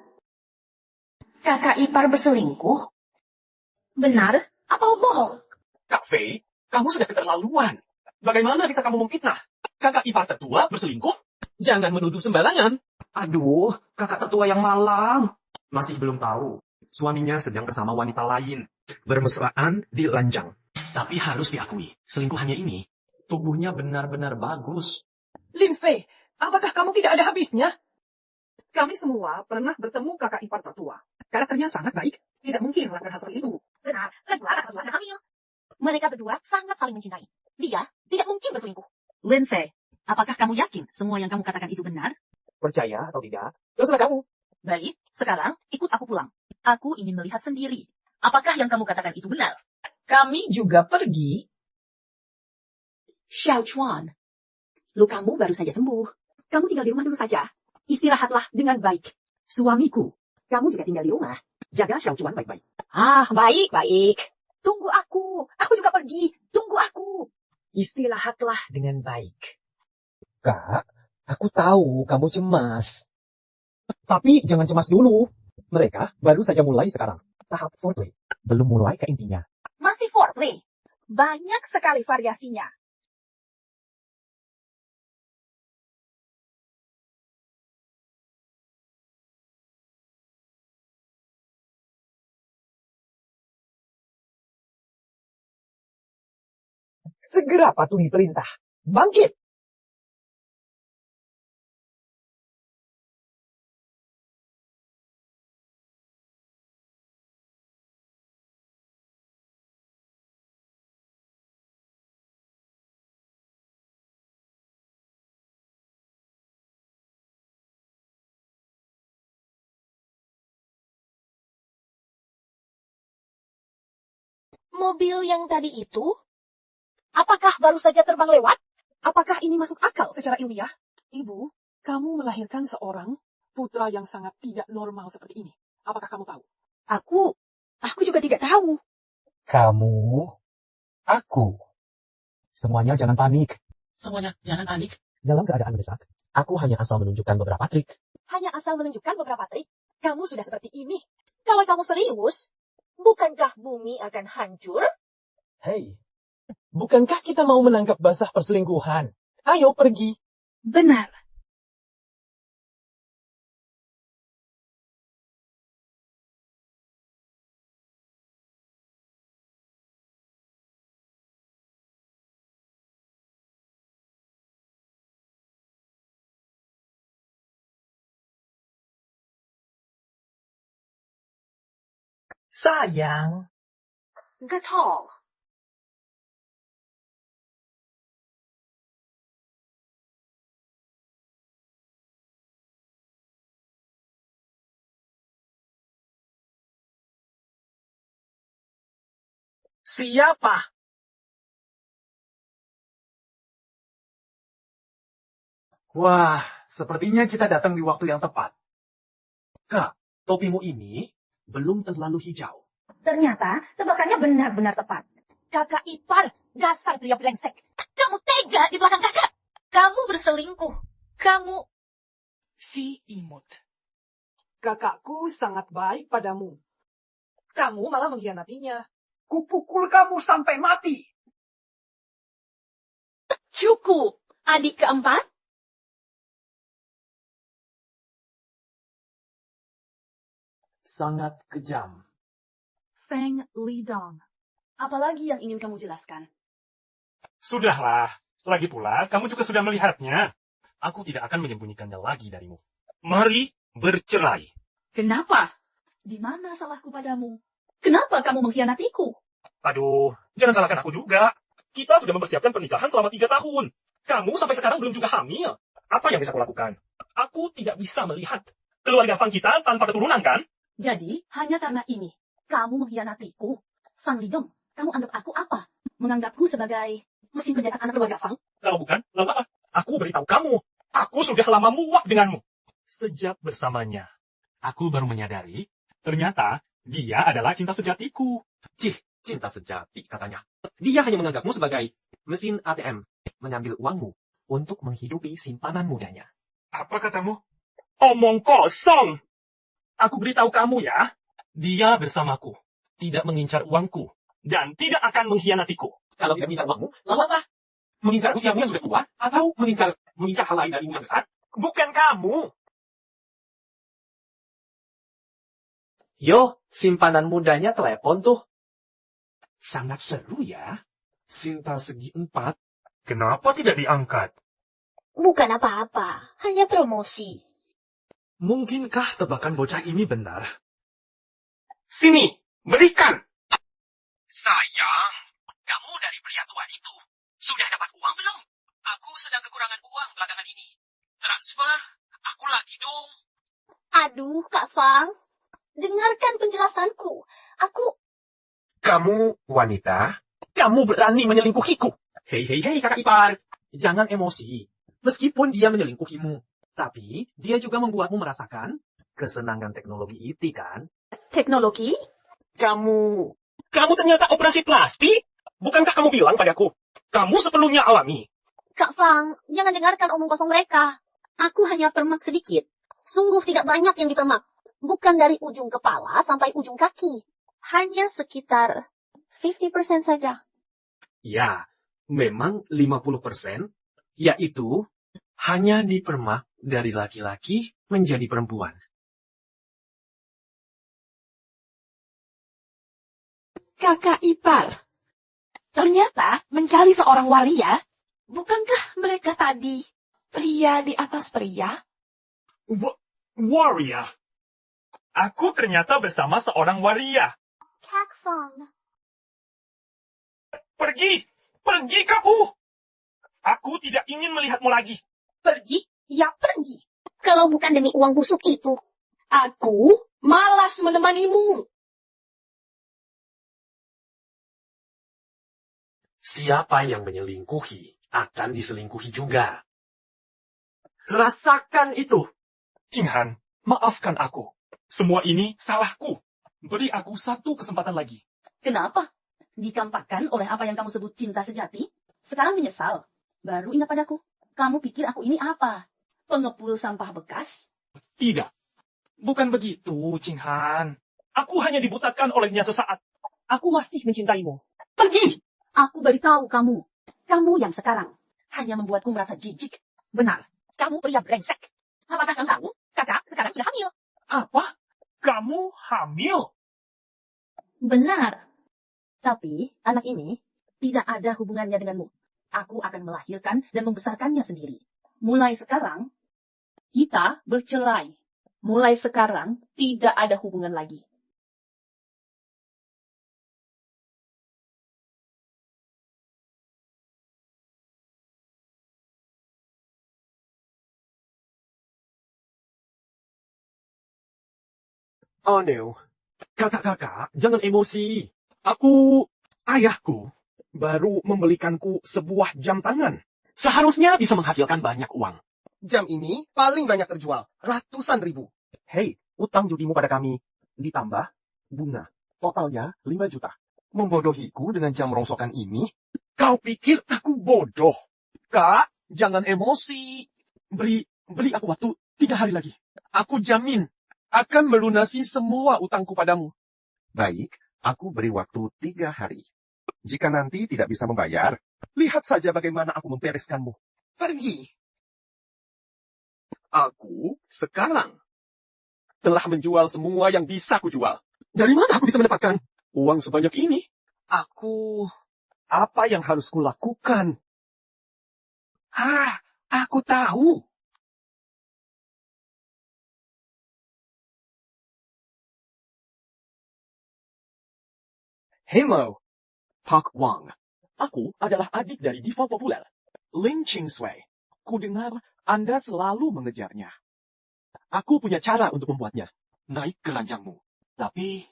Speaker 10: Kakak ipar berselingkuh?
Speaker 3: Benar apa bohong?
Speaker 2: Kak Fei, kamu sudah keterlaluan. Bagaimana bisa kamu memfitnah? Kakak ipar tertua berselingkuh? Jangan menuduh sembarangan.
Speaker 5: Aduh, kakak tertua yang malang. Masih belum tahu. Suaminya sedang bersama wanita lain. Bermesraan di ranjang. Tapi harus diakui, selingkuhannya ini, tubuhnya benar-benar bagus.
Speaker 8: Lin Fei, apakah kamu tidak ada habisnya? Kami semua pernah bertemu kakak ipar tertua. Karakternya sangat baik. Tidak mungkin melakukan hal seperti itu.
Speaker 3: Benar, kedua kakak tertua sedang hamil.
Speaker 4: Mereka berdua sangat saling mencintai. Dia tidak mungkin berselingkuh. Lin Fei, apakah kamu yakin semua yang kamu katakan itu benar?
Speaker 5: Percaya atau tidak? Terserah kamu.
Speaker 4: Baik, sekarang ikut aku pulang. Aku ingin melihat sendiri. Apakah yang kamu katakan itu benar?
Speaker 3: Kami juga pergi. Xiaochuan, lukamu baru saja sembuh. Kamu tinggal di rumah dulu saja. Istirahatlah dengan baik. Suamiku, kamu juga tinggal di rumah.
Speaker 5: Jaga Xiaochuan baik-baik.
Speaker 3: Baik. Tunggu aku. Aku juga pergi. Tunggu aku. Istirahatlah dengan baik.
Speaker 5: Kak, aku tahu kamu cemas. Tapi jangan cemas dulu. Mereka baru saja mulai sekarang. Tahap foreplay. Belum mulai ke intinya.
Speaker 3: Masih foreplay. Banyak sekali variasinya.
Speaker 5: Segera patuhi perintah. Bangkit!
Speaker 3: Mobil yang tadi itu? Apakah baru saja terbang lewat? Apakah ini masuk akal secara ilmiah?
Speaker 8: Ibu, kamu melahirkan seorang putra yang sangat tidak normal seperti ini. Apakah kamu tahu?
Speaker 3: Aku juga tidak tahu.
Speaker 5: Kamu, aku. Semuanya jangan panik. Dalam keadaan mendesak, aku hanya asal menunjukkan beberapa trik.
Speaker 3: Hanya asal menunjukkan beberapa trik. Kamu sudah seperti ini. Kalau kamu serius, bukankah bumi akan hancur?
Speaker 5: Hei, bukankah kita mau menangkap basah perselingkuhan? Ayo pergi.
Speaker 3: Benar.
Speaker 7: Sayang.
Speaker 8: Getol.
Speaker 11: Siapa?
Speaker 2: Wah, sepertinya kita datang di waktu yang tepat.
Speaker 5: Kak, topimu ini belum terlalu hijau.
Speaker 3: Ternyata tebakannya benar-benar tepat.
Speaker 4: Kakak ipar, dasar pria brengsek. Kamu tega di belakang kakak. Kamu berselingkuh. Kamu...
Speaker 11: Si imut.
Speaker 8: Kakakku sangat baik padamu. Kamu malah mengkhianatinya.
Speaker 11: Kupukul kamu sampai mati.
Speaker 4: Cukup. Adik keempat?
Speaker 2: Sangat kejam.
Speaker 4: Feng Lidong.
Speaker 7: Apalagi yang ingin kamu jelaskan?
Speaker 11: Sudahlah. Lagi pula, kamu juga sudah melihatnya. Aku tidak akan menyembunyikannya lagi darimu. Mari bercerai.
Speaker 8: Kenapa?
Speaker 7: Di mana salahku padamu? Kenapa kamu mengkhianatiku?
Speaker 11: Aduh, jangan salahkan aku juga. Kita sudah mempersiapkan pernikahan selama 3 tahun. Kamu sampai sekarang belum juga hamil. Apa yang bisa kulakukan? Aku tidak bisa melihat keluarga Fang kita tanpa keturunan, kan?
Speaker 7: Jadi, hanya karena ini, kamu mengkhianatiku. Fang Lidong, kamu anggap aku apa? Menganggapku sebagai mesin pencetak anak keluarga Fang?
Speaker 11: Kalau bukan, lalu apa? Aku beritahu kamu. Aku sudah lama muak denganmu. Sejak bersamanya, aku baru menyadari, ternyata dia adalah cinta sejatiku.
Speaker 5: Cinta sejati katanya. Dia hanya menganggapmu sebagai mesin ATM, mengambil uangmu untuk menghidupi simpanan mudanya.
Speaker 11: Apa katamu? Omong kosong. Aku beritahu kamu ya, dia bersamaku, tidak mengincar uangku, dan tidak akan mengkhianatiku.
Speaker 5: Kalau tidak mengincar uangmu, lalu apa? Mengincar usiamu yang sudah tua, atau mengincar hal lain darimu yang besar?
Speaker 11: Bukan kamu.
Speaker 6: Yo, simpanan mudanya telepon tuh.
Speaker 5: Sangat seru ya. Sinta segi 4.
Speaker 11: Kenapa tidak diangkat?
Speaker 10: Bukan apa-apa, hanya promosi.
Speaker 2: Mungkinkah tebakan bocah ini benar?
Speaker 11: Sini, berikan. Sayang, kamu dari pria tua itu. Sudah dapat uang belum? Aku sedang kekurangan uang belakangan ini. Transfer, aku lagi dong.
Speaker 10: Aduh, Kak Fang. Dengarkan penjelasanku.
Speaker 5: Kamu wanita?
Speaker 11: Kamu berani menyelingkuhiku.
Speaker 5: Hei, kakak ipar. Jangan emosi. Meskipun dia menyelingkuhimu, tapi dia juga membuatmu merasakan kesenangan teknologi IT, kan?
Speaker 3: Teknologi?
Speaker 11: Kamu ternyata operasi plastik? Bukankah kamu bilang padaku, kamu sepenuhnya alami?
Speaker 10: Kak Fang, jangan dengarkan omong kosong mereka. Aku hanya permak sedikit. Sungguh tidak banyak yang dipermak. Bukan dari ujung kepala sampai ujung kaki. Hanya sekitar 50% saja.
Speaker 5: Ya, memang 50%, yaitu hanya dipermak dari laki-laki menjadi perempuan.
Speaker 8: Kakak ipar. Ternyata mencari seorang waria. Bukankah mereka tadi pria di atas pria?
Speaker 11: Waria. Aku ternyata bersama seorang waria.
Speaker 10: Kak Fang.
Speaker 11: Pergi kamu. Aku tidak ingin melihatmu lagi.
Speaker 3: Pergi? Ya pergi.
Speaker 10: Kalau bukan demi uang busuk itu.
Speaker 8: Aku malas menemanimu.
Speaker 5: Siapa yang menyelingkuhi akan diselingkuhi juga.
Speaker 11: Rasakan itu. Jinghan, maafkan aku. Semua ini salahku. Beri aku satu kesempatan lagi.
Speaker 7: Kenapa? Dikampakkan oleh apa yang kamu sebut cinta sejati? Sekarang menyesal. Baru ingat padaku. Kamu pikir aku ini apa? Pengepul sampah bekas?
Speaker 11: Tidak. Bukan begitu, Jinghan. Aku hanya dibutakan olehnya sesaat. Aku masih mencintaimu. Pergi!
Speaker 7: Aku beritahu kamu. Kamu yang sekarang hanya membuatku merasa jijik.
Speaker 3: Benar. Kamu pria brengsek. Apakah kamu tahu? Kakak sekarang sudah hamil.
Speaker 11: Apa? Kamu hamil?
Speaker 7: Benar. Tapi anak ini tidak ada hubungannya denganmu. Aku akan melahirkan dan membesarkannya sendiri. Mulai sekarang, kita bercerai. Mulai sekarang, tidak ada hubungan lagi.
Speaker 2: Oh no. Kakak-kakak, jangan emosi. Ayahku, baru membelikanku sebuah jam tangan. Seharusnya bisa menghasilkan banyak uang.
Speaker 12: Jam ini paling banyak terjual. Ratusan ribu.
Speaker 6: Hei, utang judimu pada kami. Ditambah bunga. Totalnya 5 juta.
Speaker 2: Membodohiku dengan jam rongsokan ini? Kau pikir aku bodoh? Kak, jangan emosi. Beri aku waktu 3 hari lagi. Aku jamin akan melunasi semua utangku padamu.
Speaker 13: Baik, aku beri waktu 3 hari. Jika nanti tidak bisa membayar, lihat saja bagaimana aku membereskanmu.
Speaker 12: Pergi.
Speaker 2: Aku sekarang telah menjual semua yang bisa kujual. Dari mana aku bisa mendapatkan uang sebanyak ini? Apa yang harus kulakukan? Aku tahu. Hello, Park Wang. Aku adalah adik dari diva populer, Lin Qingsui. Kudengar Anda selalu mengejarnya. Aku punya cara untuk membuatnya naik ke ranjangmu. Tapi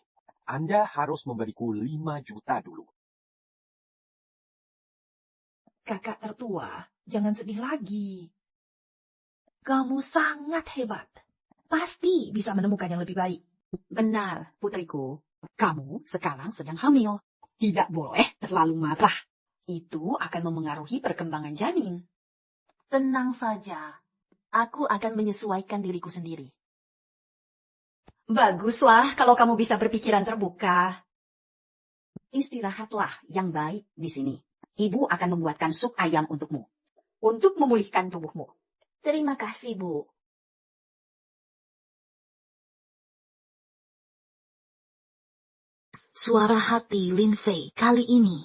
Speaker 2: Anda harus memberiku 5 juta dulu.
Speaker 3: Kakak tertua, jangan sedih lagi. Kamu sangat hebat. Pasti bisa menemukan yang lebih baik.
Speaker 4: Benar, putriku. Kamu sekarang sedang hamil. Tidak boleh terlalu marah. Itu akan memengaruhi perkembangan janin. Tenang saja. Aku akan menyesuaikan diriku sendiri.
Speaker 3: Baguslah kalau kamu bisa berpikiran terbuka.
Speaker 4: Istirahatlah yang baik di sini. Ibu akan membuatkan sup ayam untukmu. Untuk memulihkan tubuhmu. Terima kasih, Bu. Suara hati Lin Fei kali ini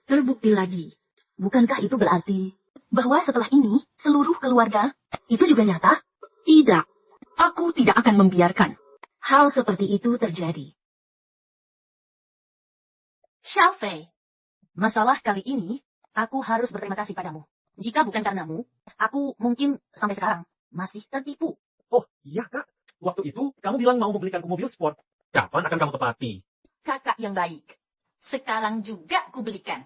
Speaker 4: terbukti lagi. Bukankah itu berarti bahwa setelah ini seluruh keluarga itu juga nyata? Tidak. Aku tidak akan membiarkan hal seperti itu terjadi. Xiao Fei, masalah kali ini aku harus berterima kasih padamu. Jika bukan karenamu, aku mungkin sampai sekarang masih tertipu.
Speaker 6: Oh, iya, Kak. Waktu itu kamu bilang mau membelikanku mobil sport. Kapan akan kamu tepati?
Speaker 4: Kakak yang baik. Sekarang juga kubelikan.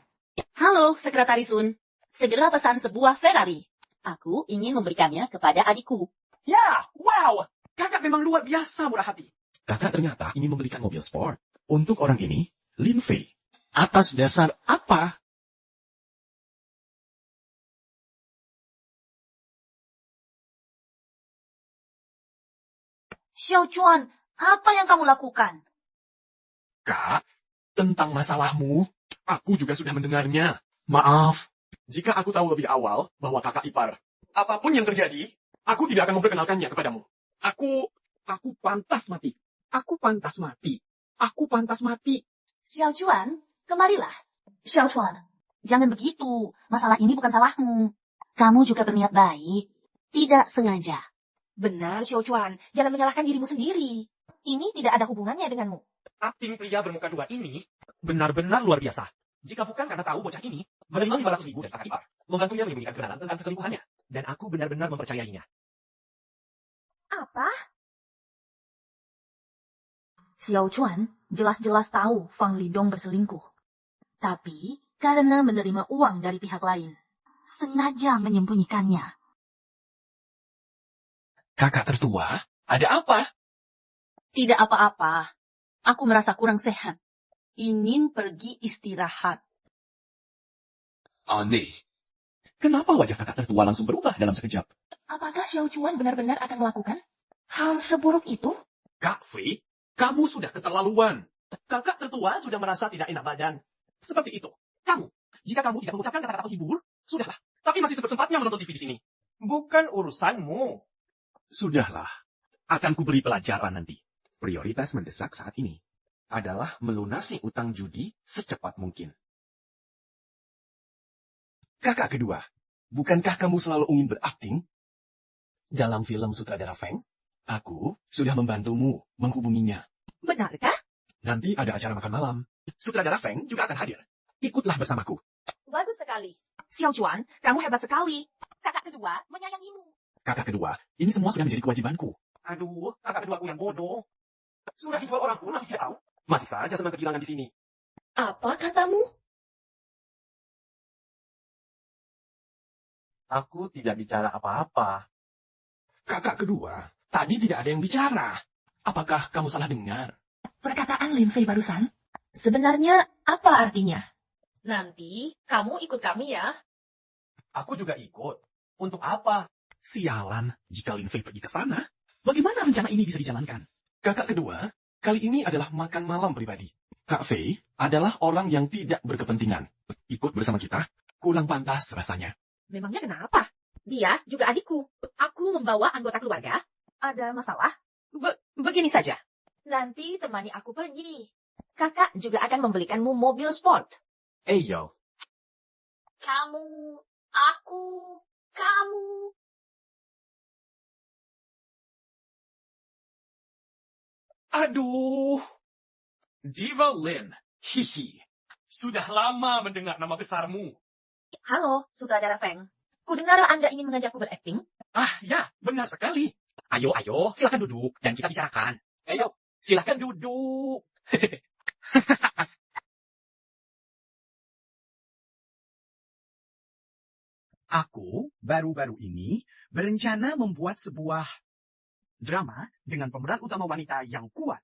Speaker 4: Halo, Sekretaris Sun. Segera pesan sebuah Ferrari. Aku ingin memberikannya kepada adikku.
Speaker 2: Ya, wow. Kakak memang luar biasa murah hati.
Speaker 5: Kakak ternyata ingin membelikan mobil sport. Untuk orang ini, Lin Fei. Atas dasar apa?
Speaker 4: Xiao Chuan, apa yang kamu lakukan?
Speaker 2: Kak, tentang masalahmu, aku juga sudah mendengarnya. Maaf, jika aku tahu lebih awal bahwa kakak ipar, apapun yang terjadi, aku tidak akan memperkenalkannya kepadamu. Aku pantas mati. Aku pantas mati. Aku pantas mati.
Speaker 4: Xiao Chuan, kemarilah. Xiao Chuan, jangan begitu. Masalah ini bukan salahmu. Kamu juga berniat baik. Tidak sengaja.
Speaker 3: Benar, Xiao Chuan. Jangan menyalahkan dirimu sendiri. Ini tidak ada hubungannya denganmu.
Speaker 6: Akting pria bermuka 2 ini benar-benar luar biasa. Jika bukan karena tahu bocah ini menerima 500 ribu dari kakak ipar, membantunya menyembunyikan kebenaran tentang keselingkuhannya. Dan aku benar-benar mempercayainya.
Speaker 3: Apa?
Speaker 4: Xiao Chuan jelas-jelas tahu Fang Lidong berselingkuh. Tapi karena menerima uang dari pihak lain, sengaja menyembunyikannya.
Speaker 5: Kakak tertua, ada apa?
Speaker 4: Tidak apa-apa. Aku merasa kurang sehat. Ingin pergi istirahat.
Speaker 5: Aneh. Kenapa wajah kakak tertua langsung berubah dalam sekejap?
Speaker 3: Apakah Xiao Chuan benar-benar akan melakukan hal seburuk itu?
Speaker 2: Kak Fei, kamu sudah keterlaluan. Kakak tertua sudah merasa tidak enak badan. Seperti itu. Jika kamu tidak mengucapkan kata-kata penghibur, sudahlah. Tapi masih sempat-sempatnya menonton TV di sini.
Speaker 6: Bukan urusanmu.
Speaker 5: Sudahlah. Akan kuberi pelajaran nanti. Prioritas mendesak saat ini adalah melunasi utang judi secepat mungkin. Kakak kedua, bukankah kamu selalu ingin berakting? Dalam film sutradara Feng, aku sudah membantumu menghubunginya.
Speaker 4: Benarkah?
Speaker 5: Nanti ada acara makan malam. Sutradara Feng juga akan hadir. Ikutlah bersamaku.
Speaker 3: Bagus sekali. Xiao Chuan, kamu hebat sekali.
Speaker 4: Kakak kedua menyayangimu.
Speaker 5: Kakak kedua, ini semua sudah menjadi kewajibanku.
Speaker 6: Aduh, kakak keduaku yang bodoh. Sudah dijual orang pun masih tidak tahu. Masih saja senang kegirangan di sini.
Speaker 7: Apa katamu?
Speaker 5: Aku tidak bicara apa-apa.
Speaker 2: Kakak kedua, tadi tidak ada yang bicara. Apakah kamu salah dengar?
Speaker 3: Perkataan Lin Fei barusan, sebenarnya apa artinya? Nanti kamu ikut kami ya.
Speaker 6: Aku juga ikut. Untuk apa?
Speaker 2: Sialan, jika Lin Fei pergi ke sana, bagaimana rencana ini bisa dijalankan? Kakak kedua, kali ini adalah makan malam pribadi. Kak Fei adalah orang yang tidak berkepentingan. Ikut bersama kita, kurang pantas rasanya.
Speaker 3: Memangnya kenapa? Dia juga adikku. Aku membawa anggota keluarga. Ada masalah? Begini saja. Nanti temani aku pergi. Kakak juga akan membelikanmu mobil sport.
Speaker 6: Yo.
Speaker 3: Kamu, aku, kamu.
Speaker 2: Aduh. Diva Lin, hihi. Sudah lama mendengar nama besarmu.
Speaker 3: Halo, sutradara Feng. Kudengar Anda ingin mengajakku berakting?
Speaker 2: Ah, ya, benar sekali. Ayo, silakan duduk dan kita bicarakan. Ayo, silakan duduk. Aku baru-baru ini berencana membuat sebuah drama dengan pemeran utama wanita yang kuat.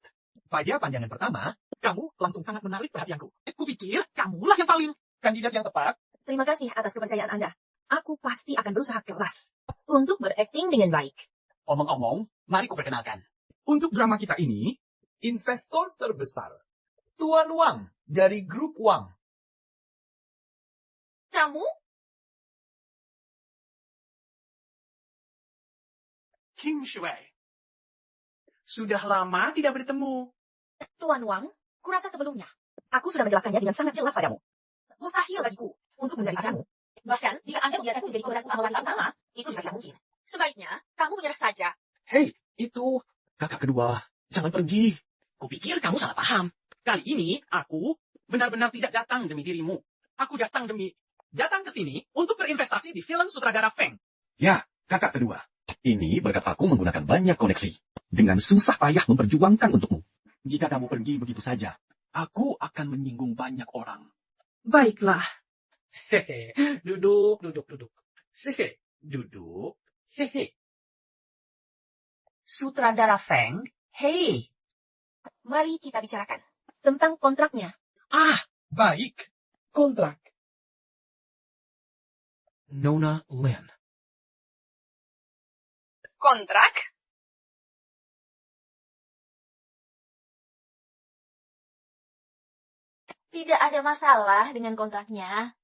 Speaker 2: Pada pandangan pertama, kamu langsung sangat menarik perhatianku. Kupikir kamulah yang paling kandidat yang tepat.
Speaker 3: Terima kasih atas kepercayaan Anda. Aku pasti akan berusaha keras untuk berakting dengan baik.
Speaker 2: Omong-omong, mari kuperkenalkan. Untuk drama kita ini, investor terbesar, Tuan Wang dari grup Wang.
Speaker 3: Kamu?
Speaker 2: King Shui. Sudah lama tidak bertemu.
Speaker 3: Tuan Wang, kurasa sebelumnya, aku sudah menjelaskannya dengan sangat jelas padamu. Mustahil bagiku untuk menjadi pacarmu. Bahkan, jika Anda membiarkanku menjadi pemeran utama wanita utama, itu juga tidak mungkin. Sebaiknya, kamu menyerah saja.
Speaker 2: Hei, itu kakak kedua. Jangan pergi. Kupikir kamu salah paham. Kali ini, aku benar-benar tidak datang demi dirimu. Aku datang ke sini untuk berinvestasi di film sutradara Feng. Ya, kakak kedua. Ini berkat aku menggunakan banyak koneksi. Dengan susah payah memperjuangkan untukmu. Jika kamu pergi begitu saja, aku akan menyinggung banyak orang.
Speaker 7: Baiklah.
Speaker 2: Hehe, duduk. Hehe, duduk. Hehe.
Speaker 3: Sutradara Feng, hei. Mari kita bicarakan tentang kontraknya.
Speaker 2: Ah, baik. Kontrak. Nona Lin.
Speaker 3: Kontrak? Tidak ada masalah dengan kontraknya.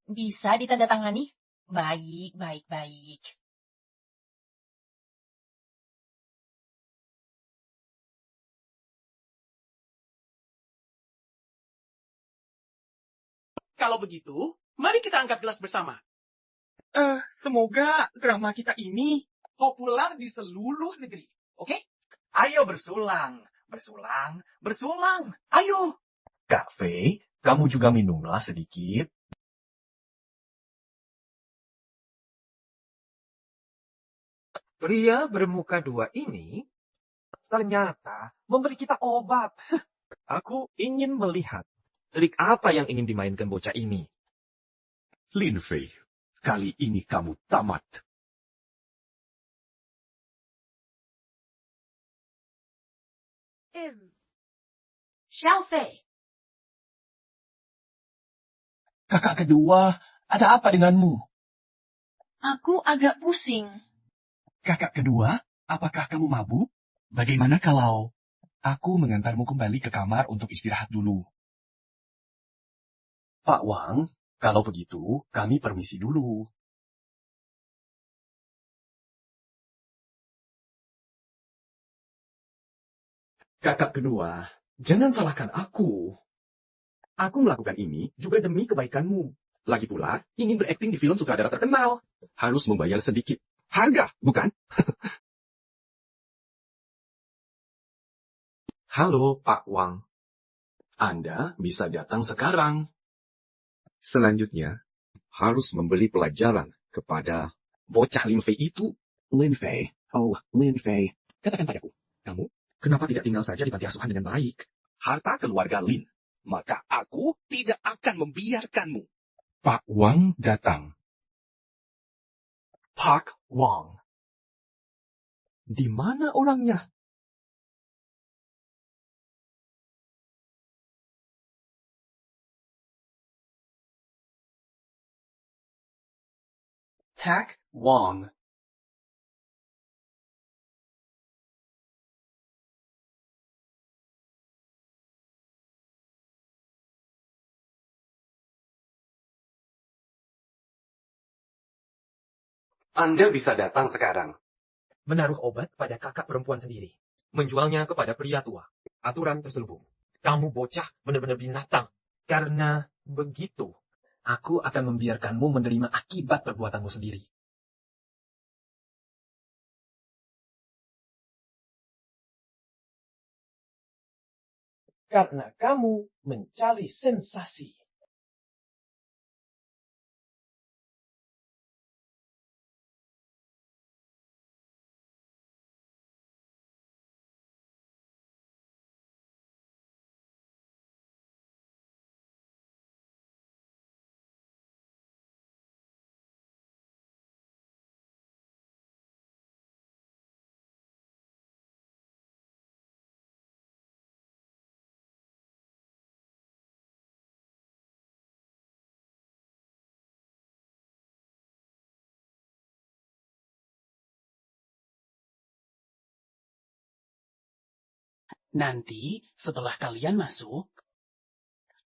Speaker 3: Bisa ditandatangani? Baik.
Speaker 2: Kalau begitu, mari kita angkat gelas bersama. Semoga drama kita ini populer di seluruh negeri. Oke? Ayo bersulang. Ayo. Kak Fei, kamu juga minumlah sedikit.
Speaker 6: Pria bermuka dua ini ternyata memberi kita obat. Aku ingin melihat trik apa yang ingin dimainkan bocah ini.
Speaker 2: Lin Fei, kali ini kamu tamat.
Speaker 3: Xiao Fei.
Speaker 2: Kakak kedua, ada apa denganmu?
Speaker 7: Aku agak pusing.
Speaker 2: Kakak kedua, apakah kamu mabuk? Bagaimana kalau aku mengantarmu kembali ke kamar untuk istirahat dulu? Pak Wang, kalau begitu, kami permisi dulu. Kakak kedua, jangan salahkan aku. Aku melakukan ini juga demi kebaikanmu. Lagi pula, ingin berakting di film sutradara terkenal. Harus membayar sedikit. Harga, bukan? Halo, Pak Wang. Anda bisa datang sekarang.
Speaker 14: Selanjutnya, harus membeli pelajaran kepada
Speaker 2: bocah Lin Fei itu. Lin Fei. Oh, Lin Fei. Katakan padaku, kamu
Speaker 5: Kenapa tidak tinggal saja di panti asuhan dengan baik?
Speaker 15: Harta keluarga Lin. Maka aku tidak akan membiarkanmu.
Speaker 13: Pak Wang datang.
Speaker 2: Pak Wang. Di mana orangnya? Tak Wang.
Speaker 6: Anda bisa datang sekarang.
Speaker 5: Menaruh obat pada kakak perempuan sendiri. Menjualnya kepada pria tua. Aturan terselubung. Kamu bocah benar-benar binatang. Karena begitu, aku akan membiarkanmu menerima akibat perbuatanmu sendiri. Karena kamu mencari sensasi.
Speaker 11: Nanti, setelah kalian masuk,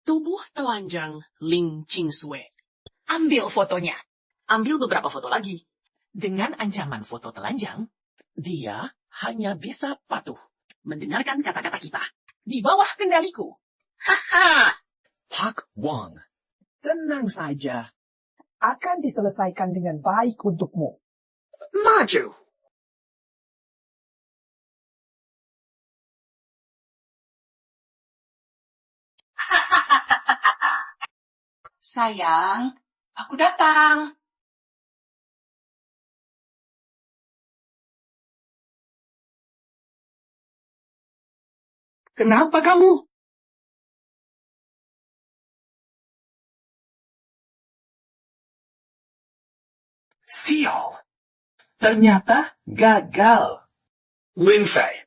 Speaker 11: tubuh telanjang Ling Qingsui. Ambil fotonya. Ambil beberapa foto lagi. Dengan ancaman foto telanjang, dia hanya bisa patuh mendengarkan kata-kata kita. Di bawah kendaliku. Haha!
Speaker 2: Pak Wang.
Speaker 16: Tenang saja. Akan diselesaikan dengan baik untukmu.
Speaker 11: Maju! Sayang, aku datang. Kenapa kamu? Sial. Ternyata gagal. Lin Fei.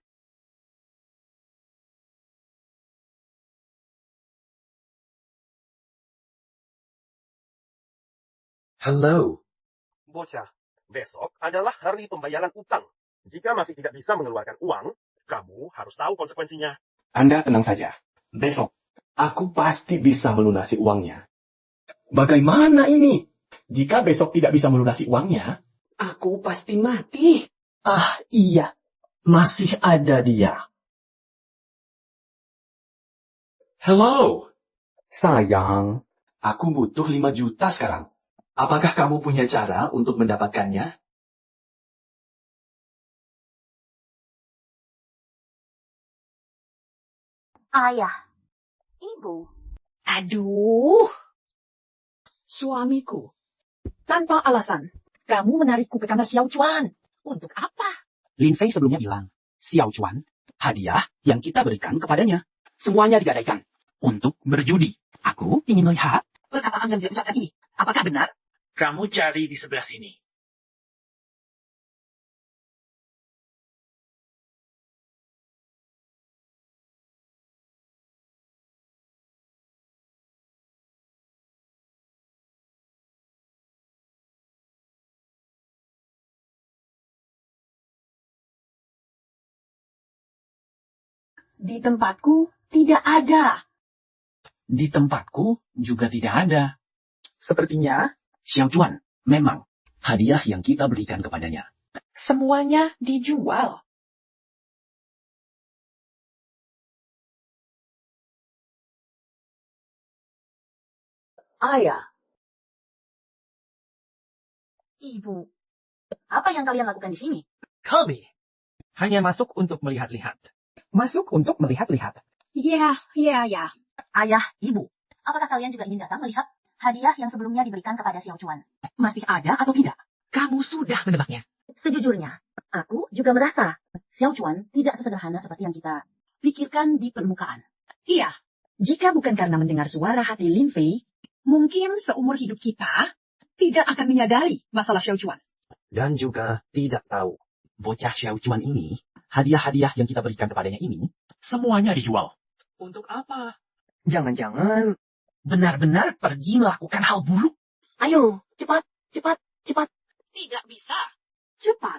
Speaker 13: Halo. Bocah, besok adalah hari pembayaran utang. Jika masih tidak bisa mengeluarkan uang, kamu harus tahu konsekuensinya.
Speaker 6: Anda tenang saja. Besok, aku pasti bisa melunasi uangnya.
Speaker 2: Bagaimana ini? Jika besok tidak bisa melunasi uangnya,
Speaker 11: Aku pasti mati.
Speaker 2: ah iya, masih ada dia.
Speaker 6: Hello. Sayang, aku butuh 5 juta sekarang. Apakah kamu punya cara untuk mendapatkannya?
Speaker 3: Ayah. Ibu.
Speaker 4: Aduh.
Speaker 3: Suamiku. Tanpa alasan, kamu menarikku ke kamar Xiao Chuan. Untuk apa?
Speaker 11: Lin Fei sebelumnya bilang, Xiao Chuan, hadiah yang kita berikan kepadanya. Semuanya digadaikan untuk berjudi. Aku ingin melihat perkataan yang dia ucapkan ini. Apakah benar? Kamu cari di sebelah sini.
Speaker 3: Di tempatku tidak ada.
Speaker 11: Di tempatku juga tidak ada. Sepertinya Xiao Chuan memang hadiah yang kita berikan kepadanya. Semuanya dijual.
Speaker 4: Ayah. Ibu. Apa yang kalian lakukan di sini?
Speaker 5: Kami hanya masuk untuk melihat-lihat.
Speaker 16: Masuk untuk melihat-lihat.
Speaker 3: Ya.
Speaker 4: Ayah, ibu. Apakah kalian juga ingin datang melihat hadiah yang sebelumnya diberikan kepada Xiao Chuan?
Speaker 11: Masih ada atau tidak? Kamu sudah menebaknya.
Speaker 4: Sejujurnya, aku juga merasa Xiao Chuan tidak sesederhana seperti yang kita pikirkan di permukaan.
Speaker 3: Iya, jika bukan karena mendengar suara hati Lin Fei, mungkin seumur hidup kita tidak akan menyadari masalah Xiao Chuan.
Speaker 6: Dan juga tidak tahu, bocah Xiao Chuan ini, hadiah-hadiah yang kita berikan kepadanya ini, semuanya dijual. Untuk apa? Jangan-jangan benar-benar pergi melakukan hal buruk.
Speaker 3: Ayo, cepat, cepat, cepat.
Speaker 8: Tidak bisa. Cepat.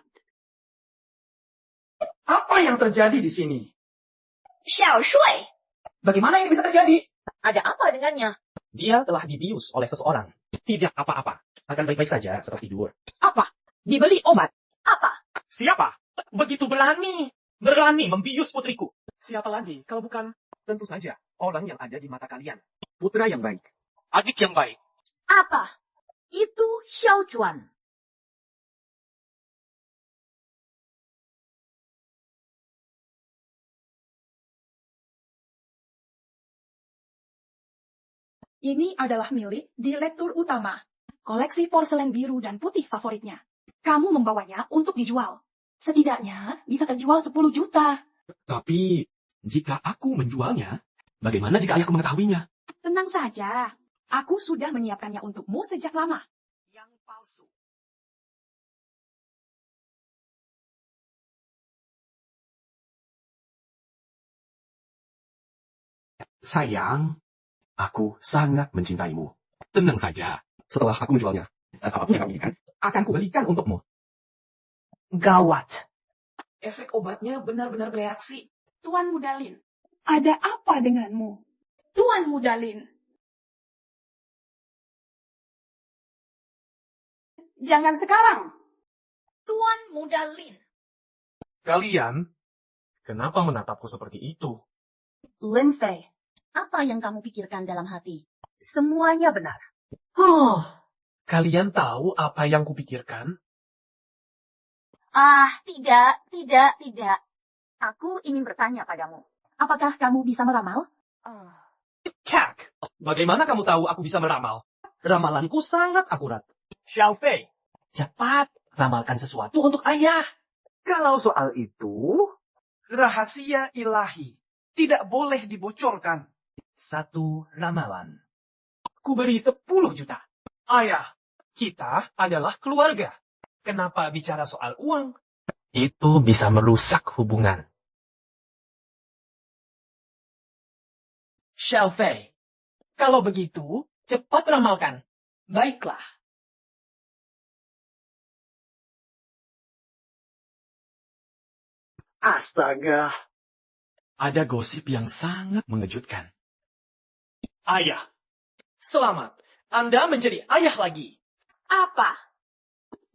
Speaker 5: Apa yang terjadi di sini?
Speaker 3: Xiao Shui.
Speaker 5: Bagaimana ini bisa terjadi?
Speaker 3: Ada apa dengannya?
Speaker 6: Dia telah dibius oleh seseorang. Tidak apa-apa. Akan baik-baik saja setelah tidur.
Speaker 3: Apa? Dibeli obat? Apa?
Speaker 2: Siapa? Begitu berani. Berani membius putriku. Siapa lagi kalau bukan? Tentu saja orang yang ada di mata kalian.
Speaker 6: Putra yang baik.
Speaker 2: Adik yang baik.
Speaker 4: Apa? Itu Xiao Chuan.
Speaker 8: Ini adalah milik direktur utama. Koleksi porselen biru dan putih favoritnya. Kamu membawanya untuk dijual. Setidaknya bisa terjual 10 juta.
Speaker 5: Tapi, jika aku menjualnya, bagaimana jika ayahku mengetahuinya?
Speaker 8: Tenang saja. Aku sudah menyiapkannya untukmu sejak lama.
Speaker 2: Yang palsu.
Speaker 5: Sayang, aku sangat mencintaimu. Tenang saja, setelah aku menjualnya, dan apapun yang kamu inginkan, akan kubelikan untukmu.
Speaker 16: Gawat. Efek obatnya benar-benar bereaksi.
Speaker 8: Tuan Mudalin, ada apa denganmu? Tuan Mudalin. Jangan sekarang. Tuan Mudalin.
Speaker 2: Kalian, kenapa menatapku seperti itu?
Speaker 4: Lin Fei, apa yang kamu pikirkan dalam hati? Semuanya benar.
Speaker 2: Kalian tahu apa yang kupikirkan?
Speaker 4: Tidak. Aku ingin bertanya padamu. Apakah kamu bisa meramal?
Speaker 2: Kak, bagaimana kamu tahu aku bisa meramal? Ramalanku sangat akurat. Xiao Fei,
Speaker 6: Cepat, ramalkan sesuatu untuk ayah.
Speaker 2: kalau soal itu, rahasia ilahi tidak boleh dibocorkan.
Speaker 6: Satu ramalan.
Speaker 2: Ku beri 10 juta. Ayah, kita adalah keluarga. Kenapa bicara soal uang?
Speaker 6: Itu bisa merusak hubungan.
Speaker 2: Xiao Fei, kalau begitu, cepat ramalkan.
Speaker 8: Baiklah.
Speaker 5: Astaga. Ada gosip yang sangat mengejutkan.
Speaker 2: Ayah, selamat. Anda menjadi ayah lagi.
Speaker 8: Apa?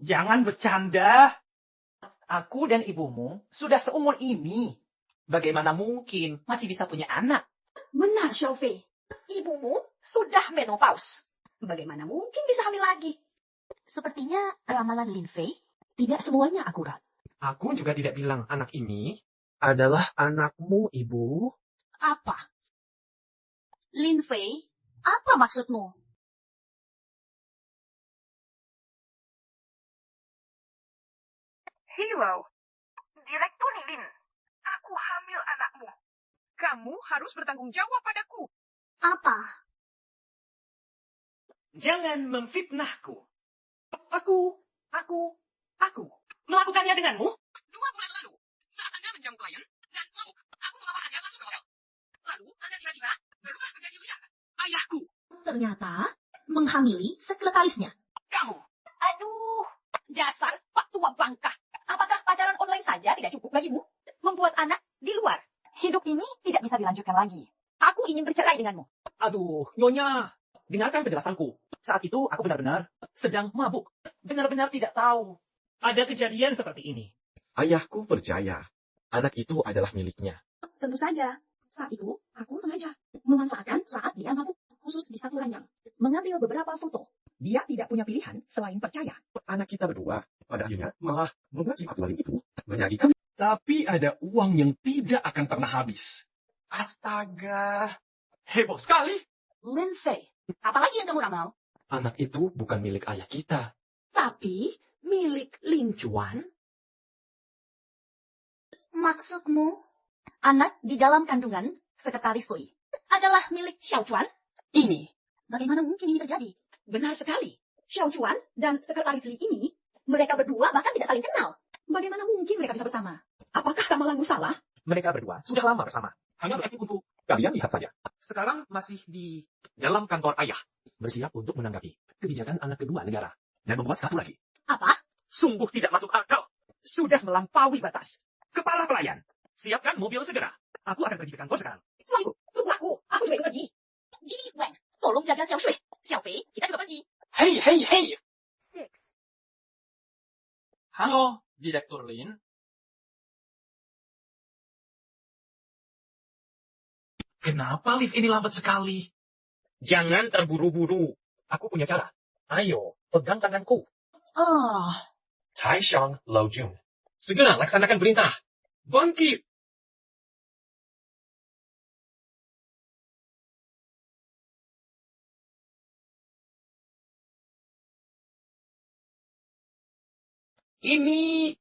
Speaker 2: Jangan bercanda. Aku dan ibumu sudah seumur ini. Bagaimana mungkin masih bisa punya anak?
Speaker 3: Benar, Xiao Fei. Ibumu sudah menopause. Bagaimana mungkin bisa hamil lagi?
Speaker 4: Sepertinya ramalan Lin Fei tidak semuanya akurat.
Speaker 2: Aku juga tidak bilang anak ini adalah anakmu, Ibu.
Speaker 4: Apa? Lin Fei, apa maksudmu?
Speaker 8: Hello, Direktur Lin. Aku hamil anakmu. Kamu harus bertanggung jawab padaku.
Speaker 4: Apa?
Speaker 2: Jangan memfitnahku. Aku melakukannya denganmu?
Speaker 8: 2 bulan lalu, saat Anda menjamu klien dan mabuk, aku membawa Anda masuk ke hotel. Lalu Anda tiba-tiba berubah menjadi liar. Ayahku.
Speaker 4: Ternyata menghamili sekretarisnya.
Speaker 2: Kamu.
Speaker 3: Aduh, dasar Pak Tua Bangka. Apakah pacaran online saja tidak cukup bagimu? Membuat anak di luar. Hidup ini tidak bisa dilanjutkan lagi. Aku ingin bercerai denganmu.
Speaker 2: Aduh, Nyonya. Dengarkan penjelasanku. Saat itu aku benar-benar sedang mabuk. Benar-benar tidak tahu. Ada kejadian seperti ini.
Speaker 5: Ayahku percaya, anak itu adalah miliknya.
Speaker 8: Tentu saja. Saat itu, aku sengaja memanfaatkan saat dia mabuk, khusus di satu ranjang. Mengambil beberapa foto. Dia tidak punya pilihan selain percaya.
Speaker 5: Anak kita berdua, pada akhirnya malah membuat si Abdul itu menjadi kami. Tapi ada uang yang tidak akan pernah habis. Astaga.
Speaker 2: Heboh sekali.
Speaker 4: Lin Fei, apalagi yang kamu ramal?
Speaker 6: Anak itu bukan milik ayah kita.
Speaker 3: Tapi milik Lin Chuan.
Speaker 4: Maksudmu, anak di dalam kandungan Sekretaris Sui adalah milik Xiao Chuan?
Speaker 3: Ini.
Speaker 4: Bagaimana mungkin ini terjadi?
Speaker 3: Benar sekali. Xiao Chuan dan Sekretaris Li ini, mereka berdua bahkan tidak saling kenal. Bagaimana mungkin mereka bisa bersama? Apakah Kamalanggu salah?
Speaker 6: Mereka berdua sudah lama bersama. Hanya berarti untuk kalian lihat saja.
Speaker 2: Sekarang masih di dalam kantor ayah.
Speaker 5: Bersiap untuk menanggapi kebijakan anak kedua negara. Dan membuat satu lagi.
Speaker 4: Apa?
Speaker 11: Sungguh tidak masuk akal. Sudah melampaui batas. Kepala pelayan, siapkan mobil segera. Aku akan pergi ke kantor sekarang.
Speaker 3: Suamiku, tunggu aku. Aku juga ikut pergi.
Speaker 4: Gini, Wen, tolong jaga Xiao Shui. Xiao Fei, kita juga pergi.
Speaker 2: Hei, hei, hei. Halo, Direktur Lin.
Speaker 11: Kenapa lift ini lambat sekali? Jangan terburu-buru.
Speaker 5: Aku punya cara. Ayo, pegang tanganku. Taishang Lao Jun. Segera laksanakan perintah.
Speaker 11: Bangkit!
Speaker 2: Ini.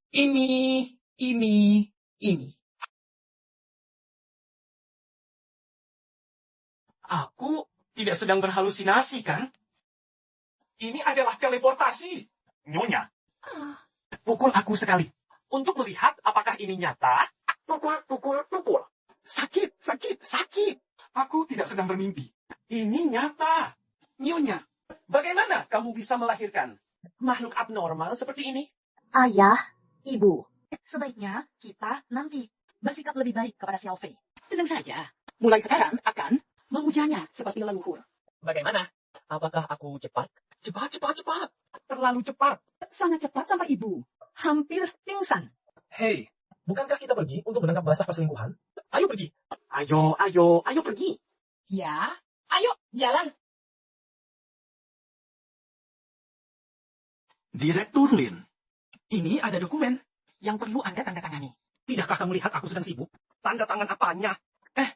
Speaker 2: Aku tidak sedang berhalusinasi, kan? Ini adalah teleportasi. Nyonya, pukul aku sekali. Untuk melihat apakah ini nyata. Pukul. Sakit. Aku tidak sedang bermimpi. Ini nyata. Nyonya, bagaimana kamu bisa melahirkan makhluk abnormal seperti ini?
Speaker 4: Ayah, Ibu, sebaiknya kita nanti bersikap lebih baik kepada Xiao Fei.
Speaker 3: Tenang saja. Mulai sekarang akan memujanya seperti leluhur.
Speaker 6: Bagaimana? Apakah aku cepat?
Speaker 2: Cepat. Terlalu cepat.
Speaker 3: Sangat cepat sampai ibu. Hampir pingsan.
Speaker 6: Hei, bukankah kita pergi untuk menangkap basah perselingkuhan?
Speaker 2: Ayo pergi. Ayo pergi.
Speaker 3: Ya, ayo, jalan.
Speaker 2: Direktur Lin, ini ada dokumen yang perlu Anda tanda tangani. Tidakkah kamu lihat aku sedang sibuk? Tanda tangan apanya?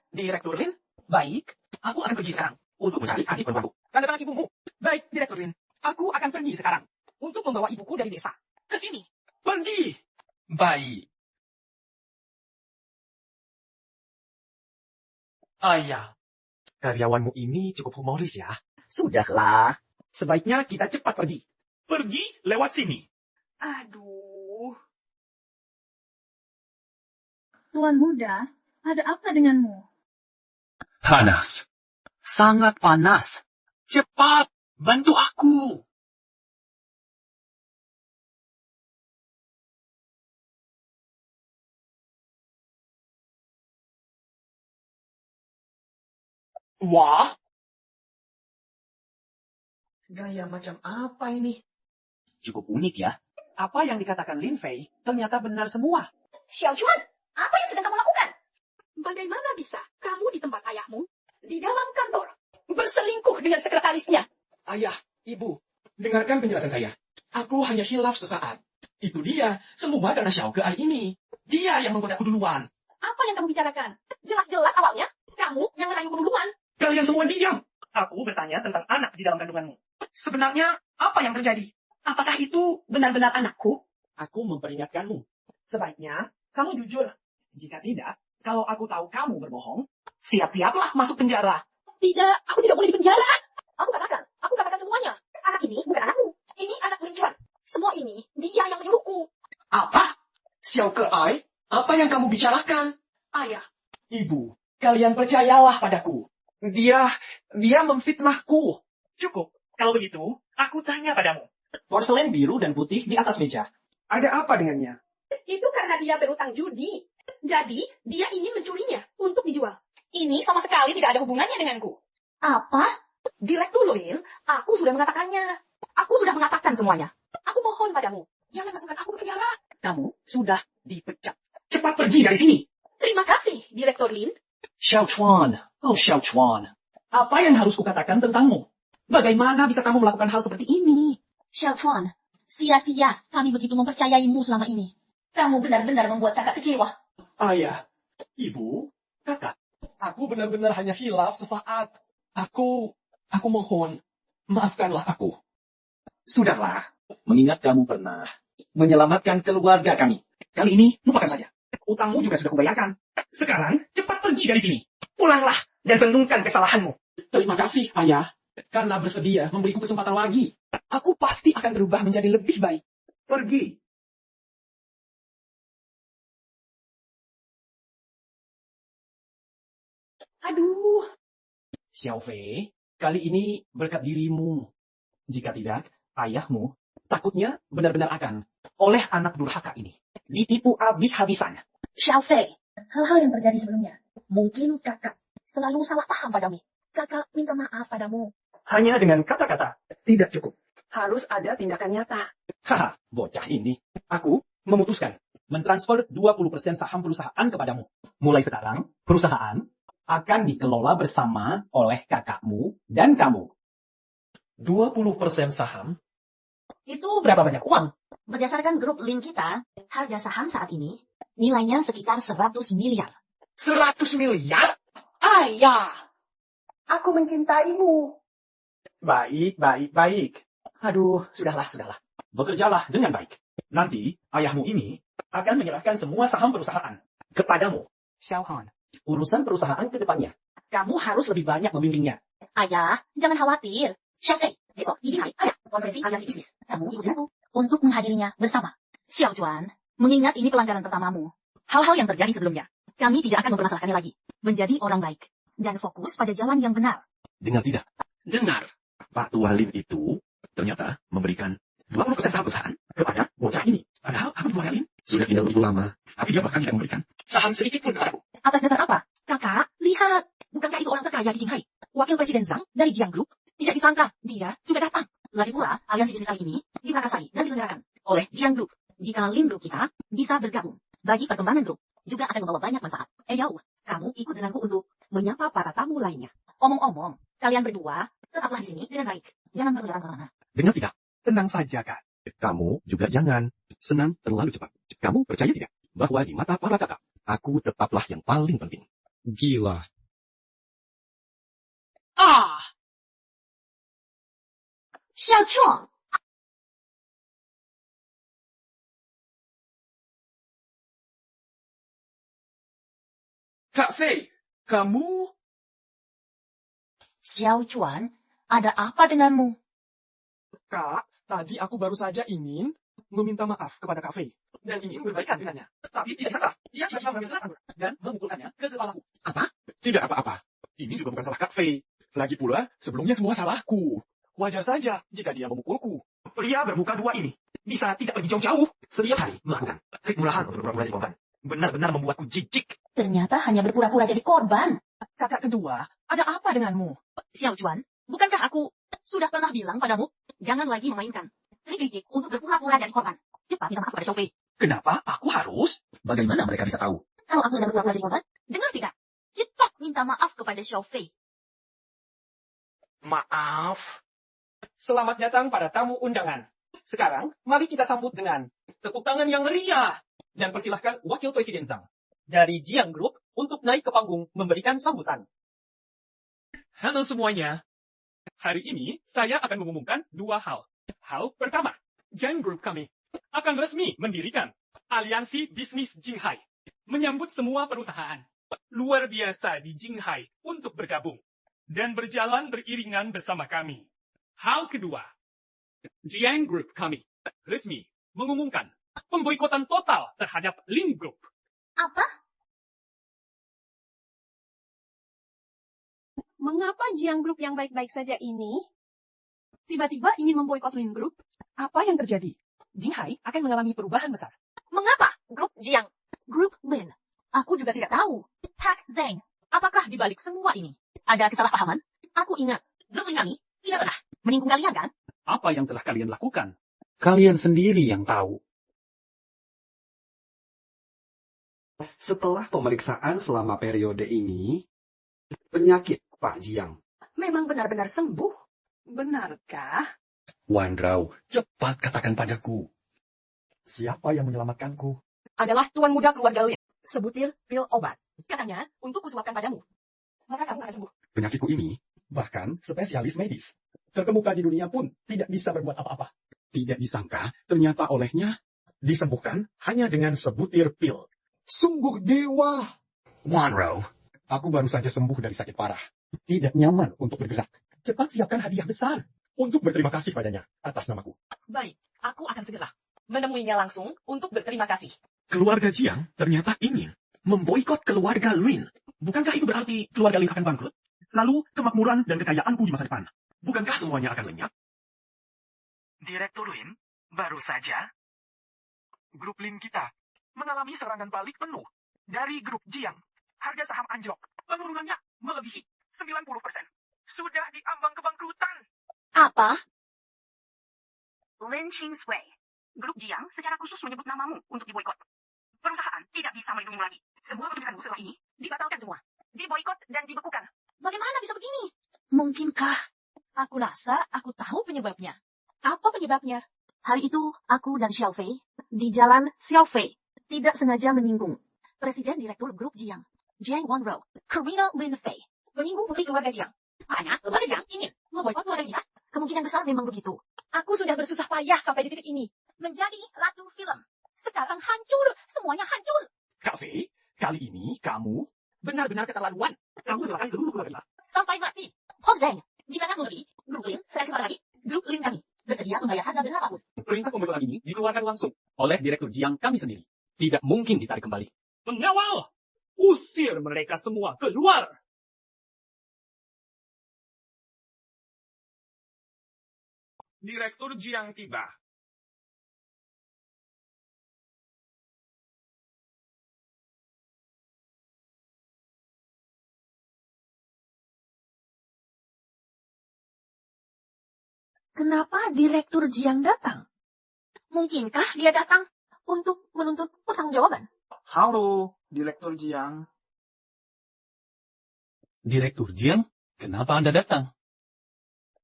Speaker 2: Direktur Lin, baik, aku akan pergi sekarang untuk mencari adik perempuanku. Tanda tangan ibumu. Baik, Direktur Lin, aku akan pergi sekarang untuk membawa ibuku dari desa ke sini. Pergi. Baik. Ayah,
Speaker 5: Karyawanmu ini cukup humoris ya.
Speaker 2: sudahlah. Sebaiknya kita cepat pergi.
Speaker 11: Pergi lewat sini.
Speaker 3: Aduh.
Speaker 8: Tuan muda, ada apa denganmu?
Speaker 11: Panas. Sangat panas. Cepat, bantu aku.
Speaker 2: Wah,
Speaker 16: Gaya macam apa ini?
Speaker 2: cukup unik ya. Apa yang dikatakan Lin Fei ternyata benar semua.
Speaker 3: Xiao Chuan, apa yang sedang kamu lakukan? Bagaimana bisa kamu di tempat ayahmu, di dalam kantor, berselingkuh dengan sekretarisnya?
Speaker 2: Ayah, ibu, dengarkan penjelasan saya. Aku hanya hilaf sesaat. Itu dia, semua karena Xiao Ge ini. Dia yang menggodaku duluan.
Speaker 3: Apa yang kamu bicarakan? Jelas-jelas awalnya, kamu yang merayuku duluan.
Speaker 2: Kalian semua diam. Aku bertanya tentang anak di dalam kandunganmu. Sebenarnya, apa yang terjadi? Apakah itu benar-benar anakku? Aku memperingatkanmu. Sebaiknya, kamu jujur. Jika tidak, kalau aku tahu kamu berbohong, siap-siaplah masuk penjara.
Speaker 3: Tidak, aku tidak boleh di penjara. Aku katakan semuanya. Anak ini bukan anakmu. Ini anak Lin Chuan. Semua ini, dia yang menyuruhku.
Speaker 2: Apa? Xiao Keai, apa yang kamu bicarakan?
Speaker 3: Ayah,
Speaker 2: Ibu, kalian percayalah padaku. Dia memfitnahku. Cukup. Kalau begitu, aku tanya padamu. Porselen biru dan putih di atas meja. Ada apa dengannya?
Speaker 3: itu karena dia berutang judi. Jadi, dia ingin mencurinya untuk dijual. Ini sama sekali tidak ada hubungannya denganku.
Speaker 4: Apa?
Speaker 3: Direktur Lin, aku sudah mengatakannya. Aku sudah mengatakan semuanya. Aku mohon padamu, jangan masukkan aku ke penjara.
Speaker 2: Kamu sudah dipecat. Cepat pergi dari sini.
Speaker 3: Terima kasih, Direktur Lin.
Speaker 2: Xiao Chuan, oh Xiao Chuan. Apa yang harus kukatakan tentangmu? Bagaimana bisa kamu melakukan hal seperti ini?
Speaker 4: Xiao Chuan, sia-sia kami begitu mempercayaimu selama ini. Kamu benar-benar membuat kakak kecewa.
Speaker 2: Ayah, ibu, kakak, aku benar-benar hanya hilaf sesaat. Aku mohon, maafkanlah aku.
Speaker 17: Sudahlah, mengingat kamu pernah menyelamatkan keluarga kami. Kali ini, lupakan saja.
Speaker 11: Utangmu juga sudah kubayarkan. Sekarang, cepat pergi dari sini. Pulanglah dan renungkan kesalahanmu.
Speaker 2: Terima kasih, Ayah. Karena bersedia memberiku kesempatan lagi. Aku pasti akan berubah menjadi lebih baik.
Speaker 11: Pergi.
Speaker 2: Aduh. Xiao Fei, kali ini berkat dirimu. Jika tidak, ayahmu takutnya benar-benar akan oleh anak durhaka ini ditipu habis-habisan.
Speaker 4: Xiao Fei, hal-hal yang terjadi sebelumnya. Mungkin kakak selalu salah paham padamu. Kakak minta maaf padamu.
Speaker 11: Hanya dengan kata-kata tidak cukup.
Speaker 2: Harus ada tindakan nyata.
Speaker 6: Haha, bocah ini. Aku memutuskan mentransfer 20% saham perusahaan kepadamu. Mulai sekarang, perusahaan akan dikelola bersama oleh kakakmu dan kamu.
Speaker 2: 20% saham?
Speaker 4: Itu berapa banyak uang? Berdasarkan grup link kita, harga saham saat ini nilainya sekitar 100 miliar.
Speaker 11: 100 miliar?
Speaker 8: Ayah, aku mencintaimu.
Speaker 6: Baik. Aduh, sudahlah. Bekerjalah dengan baik. Nanti, ayahmu ini akan menyerahkan semua saham perusahaan kepadamu.
Speaker 2: Xiaohan.
Speaker 6: Urusan perusahaan ke depannya, kamu harus lebih banyak membimbingnya.
Speaker 4: Ayah, jangan khawatir. Xiao Fei, besok di Jinghai ada konferensi aliansi bisnis. Kamu ikut aku untuk menghadirinya bersama. Xiao Juan, mengingat ini pelanggaran pertamamu. Hal-hal yang terjadi sebelumnya, kami tidak akan mempermasalahkannya lagi. Menjadi orang baik dan fokus pada jalan yang benar.
Speaker 5: Dengar tidak? Dengar. Pak Tua Lin itu ternyata memberikan 20% saham perusahaan kepada bocah ini. Padahal aku Tua Lin sudah tidak begitu lama, tapi dia bahkan tidak memberikan saham sedikit pun kepadaku.
Speaker 4: Atas dasar apa? Kakak, lihat. Bukankah itu orang terkaya di Jinghai? Wakil Presiden Zhang dari Jiang Group. Tidak disangka, dia juga datang. Lagi pula, aliansi bisnis kali ini diprakarsai dan diselenggarakan oleh Jiang Group. Jika Lin Group kita bisa bergabung bagi perkembangan grup, juga akan membawa banyak manfaat. Yo, kamu ikut denganku untuk menyapa para tamu lainnya. Omong-omong, kalian berdua tetaplah di sini dengan baik. Jangan berkeliaran kemana-mana.
Speaker 5: Dengar tidak? Tenang saja, Kak. Kamu juga jangan senang terlalu cepat. Kamu percaya tidak bahwa di mata para kakak, aku tetaplah yang paling penting.
Speaker 14: Gila.
Speaker 10: Xiao Chuang,
Speaker 2: Kak Fei, kamu?
Speaker 4: Xiao Chuan, ada apa denganmu?
Speaker 2: Kak, tadi aku baru saja ingin meminta maaf kepada Kak Fei dan ingin berbaikan dengannya. Tapi tidak sangka, dia ingin mengambil gelas anggur dan memukulkannya ke kepalaku.
Speaker 5: Apa? Tidak apa-apa. Ini juga bukan salah Kak Fei.
Speaker 2: Lagi pula, sebelumnya semua salahku. Wajar saja jika dia memukulku.
Speaker 6: Pria bermuka dua ini bisa tidak pergi jauh-jauh. Setiap hari melakukan trik murahan untuk berpura-pura jadi korban. Benar-benar membuatku jijik.
Speaker 4: Ternyata hanya berpura-pura jadi korban.
Speaker 2: Kakak kedua, ada apa denganmu?
Speaker 4: Xiao Juan, bukankah aku sudah pernah bilang padamu, jangan lagi memainkan trik licik untuk berpura-pura jadi korban. Cepat minta maaf kepada Xiao Fei.
Speaker 6: Kenapa aku harus?
Speaker 5: Bagaimana mereka bisa tahu?
Speaker 4: Kalau aku sudah berpura-pura jadi korban, dengar tidak? Cepat minta maaf kepada Xiao Fei.
Speaker 11: Maaf. Selamat datang pada tamu undangan. Sekarang, mari kita sambut dengan tepuk tangan yang meriah. Dan persilahkan Wakil Presiden Zhang dari Jiang Group untuk naik ke panggung memberikan sambutan.
Speaker 2: Halo semuanya. Hari ini saya akan mengumumkan dua hal. Hal pertama, Jiang Group kami akan resmi mendirikan Aliansi Bisnis Jinghai. Menyambut semua perusahaan luar biasa di Jinghai untuk bergabung dan berjalan beriringan bersama kami. Hal kedua, Jiang Group kami resmi mengumumkan pemboikotan total terhadap Lin Group.
Speaker 10: apa?
Speaker 8: Mengapa Jiang Group yang baik-baik saja ini tiba-tiba ingin memboikot Lin Group? Apa yang terjadi?
Speaker 2: Jinghai akan mengalami perubahan besar.
Speaker 10: Mengapa grup Jiang?
Speaker 4: Grup Lin. Aku juga tidak tahu. Pak Zhang, apakah di balik semua ini ada kesalahpahaman? Aku ingat, grup Lin kami tidak pernah menikung kalian kan?
Speaker 2: Apa yang telah kalian lakukan?
Speaker 9: Kalian sendiri yang tahu.
Speaker 17: Setelah pemeriksaan selama periode ini, penyakit Pak Jiang
Speaker 3: Memang benar-benar sembuh.
Speaker 8: Benarkah?
Speaker 5: Wandrau, cepat katakan padaku.
Speaker 12: Siapa yang menyelamatkanku?
Speaker 8: Adalah tuan muda keluarga Lin. Sebutir pil obat. Katanya, untuk kusuapkan padamu. Maka kamu akan sembuh.
Speaker 12: Penyakitku ini, bahkan spesialis medis. Terkemuka di dunia pun tidak bisa berbuat apa-apa. Tidak disangka, ternyata olehnya disembuhkan hanya dengan sebutir pil. Sungguh dewa.
Speaker 11: Wanro,
Speaker 12: Aku baru saja sembuh dari sakit parah. Tidak nyaman untuk bergerak. Cepat siapkan hadiah besar untuk berterima kasih padanya atas namaku.
Speaker 8: Baik, aku akan segera menemuinya langsung untuk berterima kasih.
Speaker 5: Keluarga Jiang ternyata ingin memboikot keluarga Lin. Bukankah itu berarti keluarga Lin akan bangkrut? Lalu kemakmuran dan kekayaanku di masa depan. Bukankah semuanya akan lenyap?
Speaker 2: Direktur Lin, baru saja grup Lin kita mengalami serangan balik penuh dari grup Jiang. Harga saham anjlok. Penurunannya melebihi 90%. Sudah di ambang kebangkrutan.
Speaker 4: Apa?
Speaker 3: Lin Qingswei. Grup Jiang secara khusus menyebut namamu untuk diboikot. Perusahaan tidak bisa melindungimu lagi. Semua kebijakanmu setelah ini dibatalkan semua. Diboikot dan dibekukan.
Speaker 4: Bagaimana bisa begini? Mungkinkah? Aku rasa aku tahu penyebabnya.
Speaker 3: Apa penyebabnya?
Speaker 4: Hari itu, aku dan Xiaofei di jalan Xiaofei tidak sengaja menyinggung Presiden Direktur Grup Jiang, Jiang Wanro, Karina Lin Fei, menyinggung putri keluarga Jiang.
Speaker 3: Hanya keluarga Jiang ingin memboikot keluarga kita.
Speaker 4: Kemungkinan besar memang begitu.
Speaker 3: Aku sudah bersusah payah sampai di titik ini. Menjadi ratu film. Sekarang hancur. Semuanya hancur.
Speaker 5: Kak Fei, kali ini kamu
Speaker 2: Benar-benar keterlaluan. Kamu mencelakai seluruh keluarga.
Speaker 3: Sampai mati.
Speaker 4: Hong Zheng, bisakah membeli Grup Lin seekor lagi? Grup Lin kami bersedia membayar harga berapapun.
Speaker 2: Perintah pemboikotan ini dikeluarkan langsung oleh Direktur Jiang kami sendiri. Tidak mungkin ditarik kembali. Pengawal! Usir mereka semua keluar!
Speaker 11: Direktur Jiang tiba.
Speaker 4: Kenapa Direktur Jiang datang? Mungkinkah dia datang untuk menuntut pertanggungjawaban?
Speaker 18: Halo, Direktur Jiang.
Speaker 2: Direktur Jiang, kenapa Anda datang?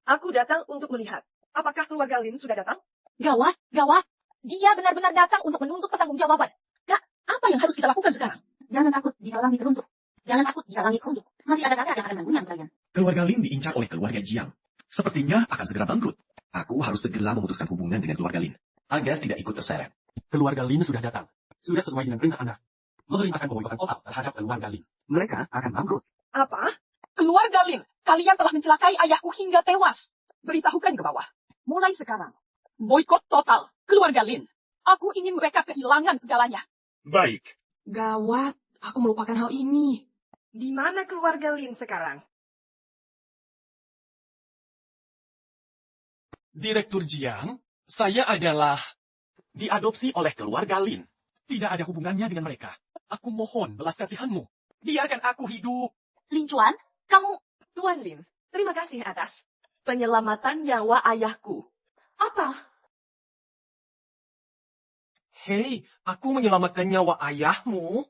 Speaker 8: Aku datang untuk melihat. Apakah keluarga Lin sudah datang?
Speaker 4: Gawat, gawat.
Speaker 3: Dia benar-benar datang untuk menuntut pertanggungjawaban.
Speaker 4: Kak, apa yang harus kita lakukan sekarang? Jangan takut jika langit runtuh. Jangan takut jika langit runtuh. Masih ada kakak yang akan mengguyang kalian.
Speaker 5: keluarga Lin diincar oleh keluarga Jiang. Sepertinya akan segera bangkrut. Aku harus segera memutuskan hubungan dengan keluarga Lin agar tidak ikut terseret.
Speaker 2: Keluarga Lin sudah datang. Sudah sesuai dengan perintah Anda. Memerintahkan pemboikotan total terhadap keluarga Lin.
Speaker 5: Mereka akan bangkrut.
Speaker 8: Apa? Keluarga Lin, kalian telah mencelakai ayahku hingga tewas. Beritahukan ke bawah. Mulai sekarang, boikot total keluarga Lin. Aku ingin mereka kehilangan segalanya.
Speaker 11: Baik.
Speaker 8: Gawat, aku melupakan hal ini. Di mana keluarga Lin sekarang?
Speaker 2: Direktur Jiang, saya adalah diadopsi oleh keluarga Lin. Tidak ada hubungannya dengan mereka. Aku mohon belas kasihanmu. Biarkan aku hidup.
Speaker 4: Lin Chuan, kamu...
Speaker 8: Tuan Lin, terima kasih atas penyelamatan nyawa ayahku.
Speaker 4: Apa?
Speaker 2: Hei, aku menyelamatkan nyawa ayahmu.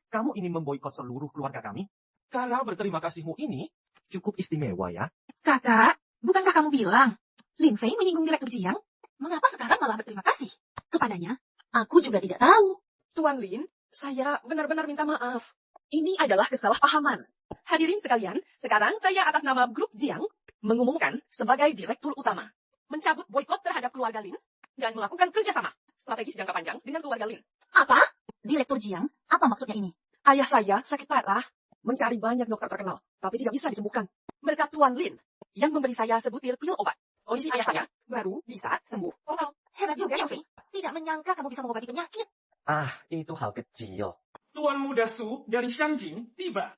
Speaker 2: Kamu ingin memboikot seluruh keluarga kami? Karena berterima kasihmu ini cukup istimewa ya.
Speaker 4: Kakak, bukankah kamu bilang Lin Fei menyinggung Direktur Jiang? Mengapa sekarang malah berterima kasih kepadanya? Aku juga tidak tahu.
Speaker 8: Tuan Lin, saya benar-benar minta maaf. Ini adalah kesalahpahaman. Hadirin sekalian, sekarang saya atas nama Grup Jiang mengumumkan sebagai Direktur Utama mencabut boikot terhadap keluarga Lin dan melakukan kerjasama strategis jangka panjang dengan keluarga Lin.
Speaker 4: Apa? Direktur Jiang? Apa maksudnya ini?
Speaker 8: Ayah saya sakit parah, mencari banyak dokter terkenal, tapi tidak bisa disembuhkan. Berkat Tuan Lin yang memberi saya sebutir pil obat, kondisi ayah saya baru bisa sembuh total.
Speaker 4: Hebat juga, Xiaofei. Tidak menyangka kamu bisa mengobati penyakit.
Speaker 1: Ah, itu hal kecil.
Speaker 11: Tuan Muda Su dari Shangjing tiba.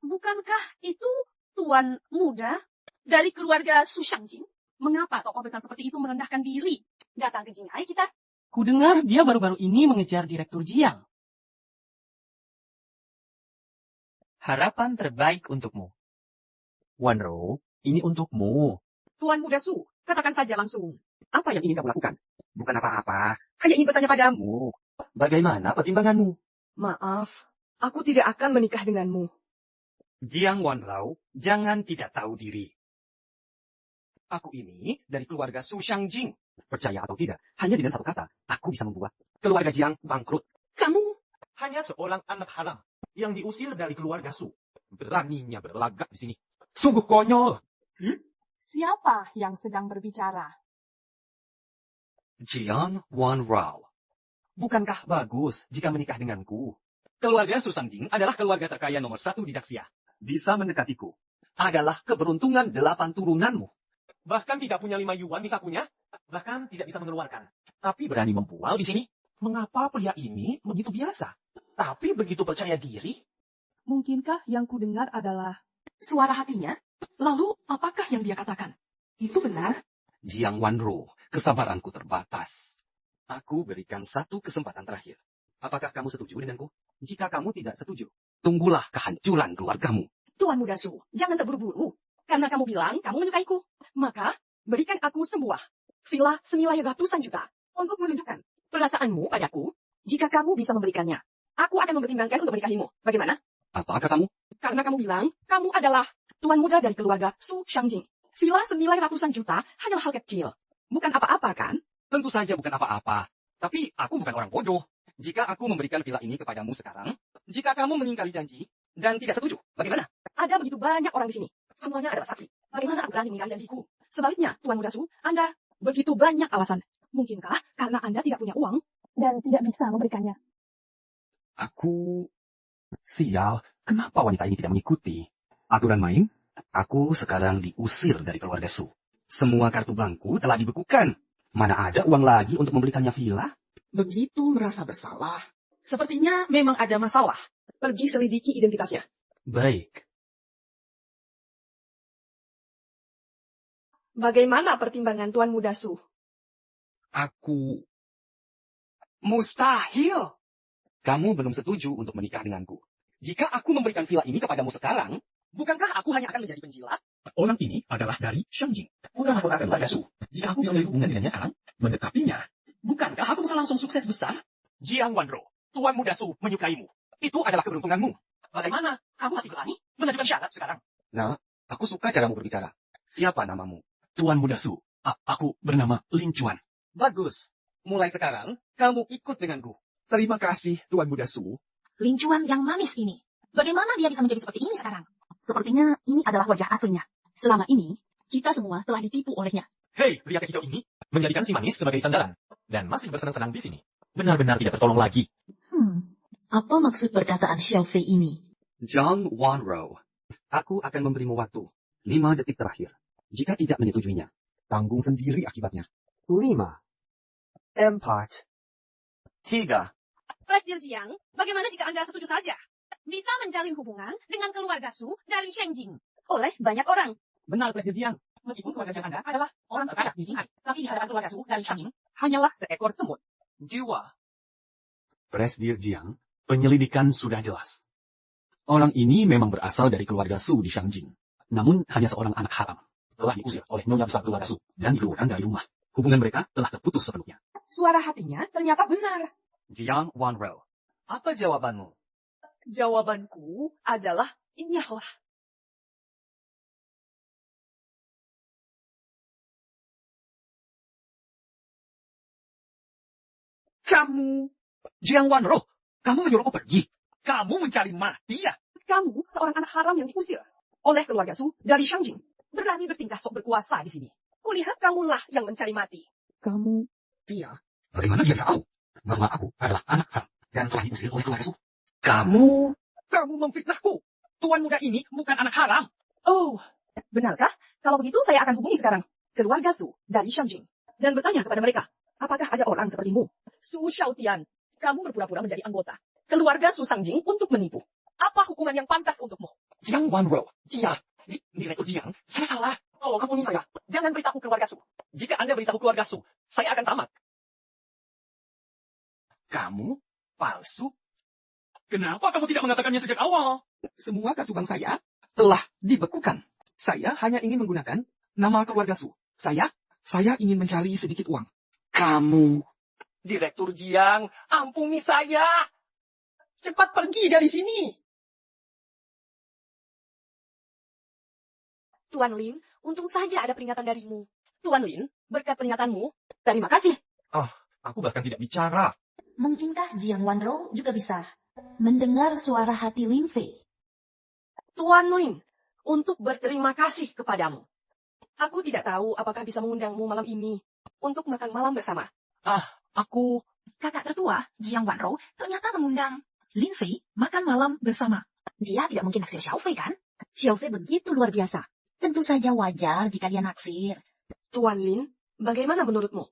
Speaker 8: Bukankah itu Tuan Muda dari keluarga Su Shangjing? Mengapa tokoh besar seperti itu merendahkan diri? Datang ke Jinghai kita.
Speaker 19: Kudengar dia baru-baru ini mengejar Direktur Jiang.
Speaker 1: Harapan terbaik untukmu. Wanro, ini untukmu.
Speaker 8: Tuan Muda Su, katakan saja langsung. Apa yang ingin kamu lakukan?
Speaker 6: Bukan apa-apa. Hanya ingin bertanya padamu. Bagaimana pertimbanganmu?
Speaker 8: Maaf, aku tidak akan menikah denganmu.
Speaker 6: Jiang Wanlao, jangan tidak tahu diri. Aku ini dari keluarga Su Shangjing. Percaya atau tidak, hanya dengan satu kata, aku bisa membuat keluarga Jiang bangkrut.
Speaker 4: Kamu
Speaker 2: hanya seorang anak haram yang diusir dari keluarga Su. Beraninya berlagak di sini. Sungguh konyol.
Speaker 8: Siapa yang sedang berbicara?
Speaker 6: Jiang Wanrao. Bukankah bagus jika menikah denganku? Keluarga Su Sangjing adalah keluarga terkaya nomor 1 di Daxia. Bisa mendekatiku. Adalah keberuntungan 8 turunanmu. Bahkan tidak punya 5 yuan di sakunya. Bahkan tidak bisa mengeluarkan. Tapi berani membual di sini. Mengapa pria ini begitu biasa? Tapi begitu percaya diri?
Speaker 8: Mungkinkah yang kudengar adalah suara hatinya? Lalu, apakah yang dia katakan? Itu benar?
Speaker 6: Jiang Wanro, kesabaranku terbatas. Aku berikan 1 kesempatan terakhir. Apakah kamu setuju denganku? Jika kamu tidak setuju, tunggulah kehancuran keluargamu.
Speaker 3: Tuan Muda Su, jangan terburu-buru. Karena kamu bilang kamu menyukaiku. Maka, berikan aku semua. Villa senilai ratusan juta. Untuk menunjukkan perasaanmu padaku. Jika kamu bisa memberikannya, aku akan mempertimbangkan untuk menikahimu. Bagaimana?
Speaker 6: Apa kamu?
Speaker 3: Karena kamu bilang, kamu adalah tuan muda dari keluarga Su Shangjing. Villa senilai ratusan juta hanyalah hal kecil. Bukan apa-apa, kan?
Speaker 6: Tentu saja bukan apa-apa. Tapi aku bukan orang bodoh. Jika aku memberikan villa ini kepadamu sekarang, jika kamu mengingkari janji dan tidak setuju, bagaimana?
Speaker 3: Ada begitu banyak orang di sini. Semuanya adalah saksi. Bagaimana aku berani mengingkari janjiku? Sebaliknya, Tuan Muda Su, Anda begitu banyak alasan. Mungkinkah karena Anda tidak punya uang dan tidak bisa memberikannya?
Speaker 6: Aku... Sial, kenapa wanita ini tidak mengikuti aturan main? Aku sekarang diusir dari keluarga Su. Semua kartu bangku telah dibekukan. Mana ada uang lagi untuk membelikannya villa?
Speaker 3: Begitu merasa bersalah. Sepertinya memang ada masalah. Pergi selidiki identitasnya.
Speaker 6: Baik.
Speaker 3: Bagaimana pertimbangan Tuan Muda Su?
Speaker 6: Aku... Mustahil! Kamu belum setuju untuk menikah denganku. Jika aku memberikan villa ini kepadamu sekarang, bukankah aku hanya akan menjadi penjilat?
Speaker 5: Orang ini adalah dari Shangjing. Orang anggota keluarga Su. Jika aku bisa hubungan dengannya sekarang, mendekatinya.
Speaker 6: Bukankah aku bisa langsung sukses besar? Jiang Wanro, Tuan Muda Su menyukaimu. Itu adalah keberuntunganmu. Bagaimana? Kamu masih berani mengajukan syarat sekarang? Nah, aku suka caramu berbicara. Siapa namamu?
Speaker 5: Tuan Muda Su. Aku bernama Lin Chuan.
Speaker 6: Bagus. Mulai sekarang, kamu ikut denganku.
Speaker 5: Terima kasih, Tuan Muda Su.
Speaker 4: Lin Chuan yang manis ini. Bagaimana dia bisa menjadi seperti ini sekarang? Sepertinya ini adalah wajah aslinya. Selama ini, kita semua telah ditipu olehnya.
Speaker 5: Hei, pria kecil ini menjadikan si manis sebagai sandaran. Dan masih bersenang-senang di sini. Benar-benar tidak tertolong lagi.
Speaker 4: Apa maksud perkataan Xiao Fei ini?
Speaker 6: Jiang Wanro, aku akan memberimu waktu 5 detik terakhir. Jika tidak menyetujuinya, tanggung sendiri akibatnya. 5, 4, 3.
Speaker 3: Presiden Jiang, bagaimana jika Anda setuju saja? Bisa menjalin hubungan dengan keluarga Su dari Shangjing oleh banyak orang.
Speaker 19: Benar, Presiden Jiang. Meskipun keluarga Jiang Anda adalah orang terkaya di Qinghai, tapi di hadapan keluarga Su dari Shangjing hanyalah seekor semut.
Speaker 6: Jiwa.
Speaker 9: Presiden Jiang, penyelidikan sudah jelas. Orang ini memang berasal dari keluarga Su di Shangjing. Namun hanya seorang anak haram. Telah diusir oleh nyonya besar keluarga Su dan dikeluarkan dari rumah. Hubungan mereka telah terputus sepenuhnya.
Speaker 3: Suara hatinya ternyata benar.
Speaker 6: Jiang Wanro, apa jawabanmu?
Speaker 3: Jawabanku adalah iyalah.
Speaker 6: Kamu, Jiang Wanro, kamu menyuruhku pergi. Kamu mencari mati ya?
Speaker 3: Kamu seorang anak haram yang diusir oleh keluarga Su dari Shangjing. Berani bertingkah sok berkuasa di sini. Kulihat kamulah yang mencari mati. Kamu, dia.
Speaker 6: Bagaimana dia tahu bahwa aku adalah anak haram dan telah diusir oleh keluarga Su? Kamu memfitnahku. Tuan muda ini bukan anak haram.
Speaker 3: Oh, benarkah? Kalau begitu saya akan hubungi sekarang keluarga Su dari Shangjing dan bertanya kepada mereka, apakah ada orang sepertimu? Su Xiaotian, kamu berpura-pura menjadi anggota keluarga Su Sangjing untuk menipu. Apa hukuman yang pantas untukmu?
Speaker 6: Jiang Wanro, dia, Direktur Jiang, saya salah.
Speaker 19: Tolong ampuni saya. Jangan beritahu keluarga Su. Jika Anda beritahu keluarga Su, saya akan tamat.
Speaker 5: Kamu palsu? Kenapa kamu tidak mengatakannya sejak awal?
Speaker 6: Semua kartu bank saya telah dibekukan. Saya hanya ingin menggunakan nama keluarga Su. Saya ingin mencari sedikit uang. Kamu,
Speaker 19: Direktur Jiang, ampuni saya.
Speaker 3: Cepat pergi dari sini. Tuan Lin, untung saja ada peringatan darimu. Tuan Lin, berkat peringatanmu, terima kasih.
Speaker 5: Aku bahkan tidak bicara.
Speaker 4: Mungkinkah Jiang Wanro juga bisa mendengar suara hati Lin Fei?
Speaker 3: Tuan Lin, untuk berterima kasih kepadamu.
Speaker 8: Aku tidak tahu apakah bisa mengundangmu malam ini untuk makan malam bersama.
Speaker 2: Aku...
Speaker 3: Kakak tertua, Jiang Wanrou, ternyata mengundang Lin Fei makan malam bersama. Dia tidak mungkin naksir Xiao Fei, kan?
Speaker 4: Xiao Fei begitu luar biasa. Tentu saja wajar jika dia naksir.
Speaker 8: Tuan Lin, bagaimana menurutmu?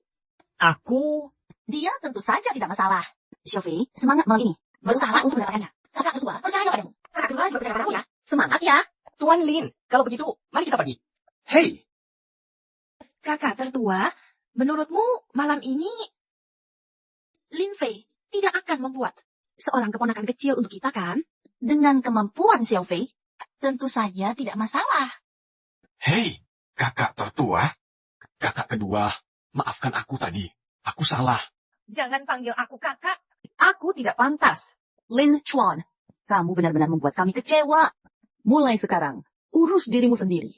Speaker 4: Dia tentu saja tidak masalah. Xiao Fei, semangat malam ini. Berusaha untuk mendapatkannya. Kakak tertua, percaya padamu.
Speaker 3: Kakak tertua juga percaya padamu ya. Semangat ya.
Speaker 8: Tuan Lin, kalau begitu, mari kita pergi.
Speaker 2: Hei,
Speaker 3: Kakak tertua, menurutmu malam ini Lin Fei tidak akan membuat seorang keponakan kecil untuk kita, kan?
Speaker 4: Dengan kemampuan Xiao Fei, tentu saja tidak masalah.
Speaker 9: Hei, kakak tertua. Kakak kedua, maafkan aku tadi. Aku salah.
Speaker 3: Jangan panggil aku kakak. Aku tidak pantas.
Speaker 4: Lin Chuan, kamu benar-benar membuat kami kecewa. Mulai sekarang, urus dirimu sendiri.